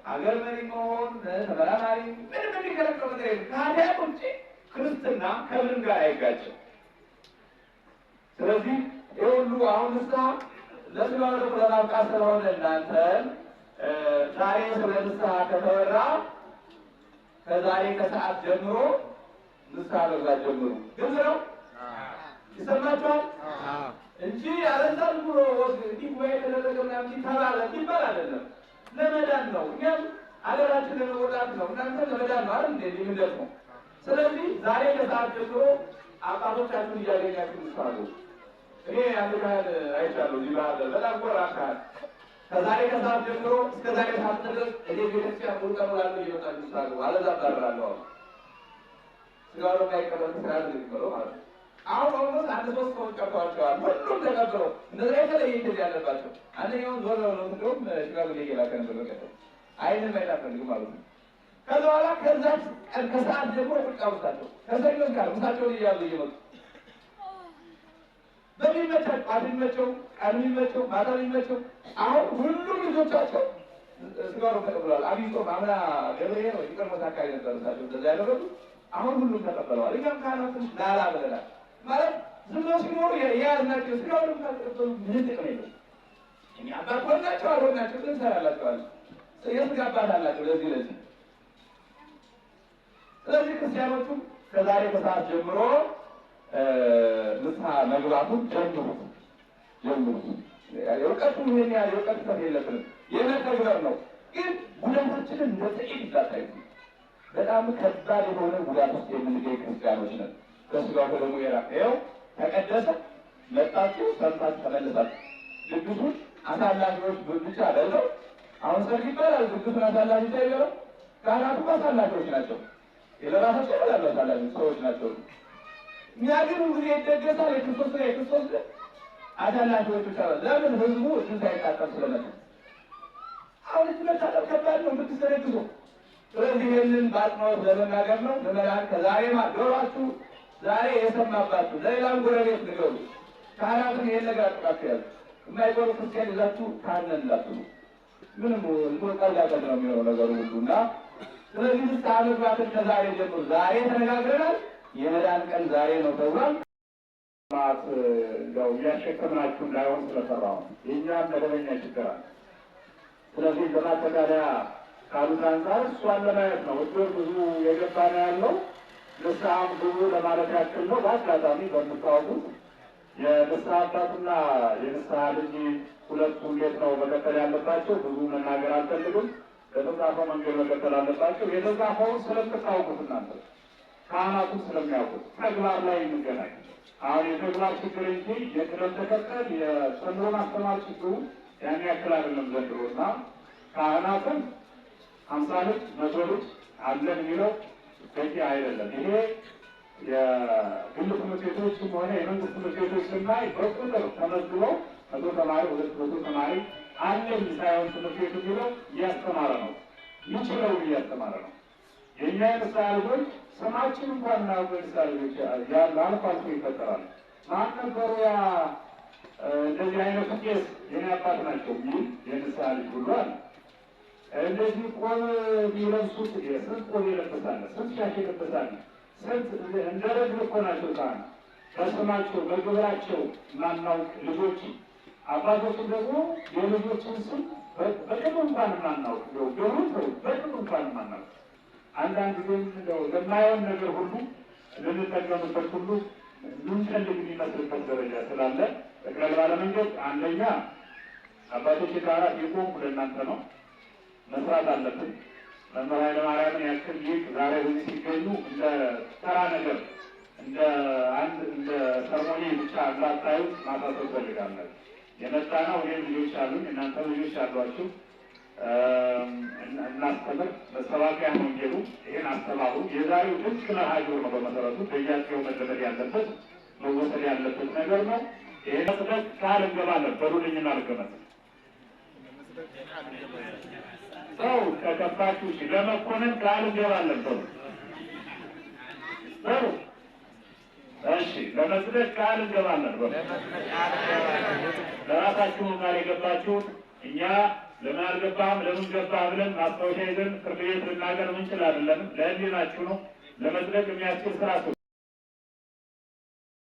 አገር መሪ መሆን ተመራማሪ ምንም የሚከለከለው ነገር የለም። ታዲያ ውጭ ክርስትና ከምንም ጋር አይጋጭም። ስለዚህ ይህ ሁሉ አሁን ንስሐ ለስጋ ወደሙ ለማብቃት ስለሆነ እናንተን ዛሬ ስለ ንስሐ ከተወራ ከዛሬ ከሰዓት ጀምሮ ንስሐ መግባት ጀምሩ። ግልጽ ነው? ይሰማችኋል? እንጂ አለዛም ብሎ እንዲህ ጉባኤ የተደረገ ምናምን ተባለ ይባል አይደለም። ለመዳን ነው። እኛም አገራችን ለመወጣት ነው። እናንተ ለመዳን ነው አይደል? እንዴ ምንድን ነው? ስለዚህ ዛሬ ከሰዓት ጀምሮ አባቶቻችሁን እያገኛችሁ ንስሐ ግቡ። እኔ አንድ ካህል አይቻለሁ። እዚህ ባህል በጣም ቆራ ካህል ከዛሬ ከሰዓት ጀምሮ እስከ ዛሬ ሰዓት ድረስ እኔ ቤተክርስቲያን ሙሉ ቀን ላሉ እየመጣችሁ ንስሐ ግቡ። አለዛ ባራለሁ ስጋ ወደሙ የማይቀበል ስራ የሚባለው ማለት ነው። አሁን በእውነት 1-3 ሰዎች ቀርተዋቸዋል። ሁሉም ተቀብለው እነዚያ የተለየ ጊዜ ያለባቸው አንደኛውን ዞር ብለው እንደውም ሽማግሌ እየላከ ነበር። በቀደም አይንን ማየት አልፈልግም ማለት ነው። ከዛ በኋላ ከዛች ቀን ከሰዓት ጀምሮ ቁጭ አውሳቸው ከሰኞች ጋር ምሳቸውን እያሉ እየመጡ በሚመቸው ቢመቸው ቀን የሚመቸው ማታ የሚመቸው አሁን ሁሉም ልጆቻቸው ስጋ ወደሙ ተቀብለዋል። አብይ ጾም አምና ገብርኤል ነው ይቀርሞት አካባቢ ነበር እሳቸው እንደዛ ያደረጉ። አሁን ሁሉም ተቀበለዋል። እኛም ካህናትን ላላ ብለናል ማለት ዝም ብለው ሲኖሩ የያዝናቸው ስጋ ወደሙ ካልተቀበሉ ምን ጥቅም የለውም። እኛ አባት ሆናቸው አልሆናቸው ግን እንሰራላቸዋለን። የስጋ አባት አላቸው ለዚህ ስለዚህ ክርስቲያኖቹም ከዛሬ ከሰዓት ጀምሮ ንስሐ መግባቱን ጀምሩ። የእውቀቱ ይሄን ያህል የእውቀት ሰት የለብንም። የመተግበር ነው። ግን ጉዳታችንን እንደ ጥቂት ይታታዩ። በጣም ከባድ የሆነ ጉዳት ውስጥ የምንገኝ ክርስቲያኖች ነን። ከስጋው ከደሙ የራቀ ይኸው ተቀደሰ፣ መጣችሁ፣ ሰርታችሁ ተመለሳችሁ። ድግሱን አሳላፊዎች ብቻ አይደለም። አሁን ሰርግ ይባላል። ድግሱን አሳላፊ ሳይበለው ካህናቱ አሳላፊዎች ናቸው። የለራሳቸው ይበላሉ። አሳላፊ ሰዎች ናቸው። የሚያገኙ ጊዜ ይደገሳል። የክርስቶስ አዳላጆቹ ሰበብ ለምን ህዝቡ እጁን ሳይታጠብ ስለመጣ አሁን መታጠብ ከባድ ነው የምትስተረግዙ። ስለዚህ ይህንን በአጽንኦት ለመናገር ነው። ለመላክ ከዛሬ ዶሯችሁ ዛሬ የሰማባችሁ ለሌላም ጎረቤት ንገሩ። ካህናትን ይሄን ነገር አጥቃችሁ ያዙ። የማይቆሩ ክርስቲያን ይዛችሁ ካህንን እንዳትሉ። ምንም ቀላቀል ነው የሚሆነው ነገሩ ሁሉ እና ስለዚህ ንስሐ መግባትን ከዛሬ ጀምሮ ዛሬ ተነጋግረናል። የመዳን ቀን ዛሬ ነው ተብሏል። እንደው እያሸከምናችሁ እንዳይሆን ስለፈራሁ የእኛም መደበኛ ችግር አለ። ስለዚህ በማጠቃለያ ካሉት አንጻር እሷን ለማየት ነው። እድር ብዙ የገባ ነው ያለው። ንስሐም ብዙ ለማለት ያክል ነው። በአጋጣሚ በምታወቁት የንስሐ አባትና የንስሐ ልጅ ሁለቱ እንዴት ነው መቀጠል ያለባቸው? ብዙ መናገር አልፈልግም። በተጻፈው መንገድ መቀጠል አለባቸው። የተጻፈውን ስለምታውቁት እናንተ ካህናቱን ስለሚያውቁት ተግባር ላይ እንገናኝ። አሁን የተግባር ችግር እንጂ የቅደም ተከተል የሰምሮ ማስተማር ችግሩ ያን ያክል አይደለም ዘንድሮ እና ካህናትን 50 ልጅ 100 ልጅ አለን የሚለው በቂ አይደለም። ይሄ የግል ትምህርት ቤቶችም ሆነ የመንግስት ትምህርት ቤቶች ስናይ በቁጥር ተመዝግበው 100 ተማሪ 200 ተማሪ አለን ሳይሆን ትምህርት ቤቱ የሚለው እያስተማረ ነው፣ ይችለው እያስተማረ ነው። የእኛ የንስሐ ልጆች ስማችን እንኳን እናውቅ የንስሐ ልጆች ያለ አልፎ አልፎ ይፈጠራል። ማን ነበሩ ያ እንደዚህ አይነቱ ቄስ የኔ አባት ናቸው የሚል የንስሐ ልጅ ሁሉ አለ። እንደዚህ ቆብ የሚለብሱት ስንት ቆብ ይለብሳል፣ ስንት ሻሽ ይለብሳል፣ ስንት እንደ ረግብ እኮ ናቸው ካህን በስማቸው በግብራቸው ማናውቅ ልጆች፣ አባቶችም ደግሞ የልጆችን ስም በቅርብ እንኳን ማናውቅ ግብሩን ሰው በቅርብ እንኳን ማናውቅ አንዳንድ ጊዜም እንደው ለማየውን ነገር ሁሉ ልንጠቀምበት ሁሉ ምንፈልግ የሚመስልበት ደረጃ ስላለ ጠቅለል ባለ መንገድ አንደኛ አባቶች ካህናት የቆሙ ለእናንተ ነው፣ መስራት አለብን። መምህር ኃይለማርያምን ያክል ሊቅ ዛሬ በዚህ ሲገኙ እንደ ተራ ነገር እንደ አንድ እንደ ሰርሞኒ ብቻ እንዳታዩት ማሳሰብ ፈልጋለሁ። የመጣ ነው። እኔም ልጆች አሉኝ፣ እናንተ ልጆች አሏችሁ። እናስተምር በሰባኪያን ወንጌሉ ይህን አስተማሩ። የዛሬው ድንቅ መርሃ ግብር ነው። በመሰረቱ በያቸው መደረግ ያለበት መወሰድ ያለበት ነገር ነው። ይህን መስጠት ቃል እንገባለን። በሩልኝና ልገመት ሰው ከከባችሁ ለመኮንን ቃል እንገባለን። በሩ እሺ፣ ለመስጠት ቃል እንገባለን። ለራሳችሁ ቃል የገባችሁት እኛ ለምን አልገባህም ለምን ገባህ ብለን ማስታወሻ ይዘን ፍርድ ቤት ልናገር ምንችል አይደለም። ለህሊናችሁ ነው። ለመጽደቅ የሚያስችል ስራ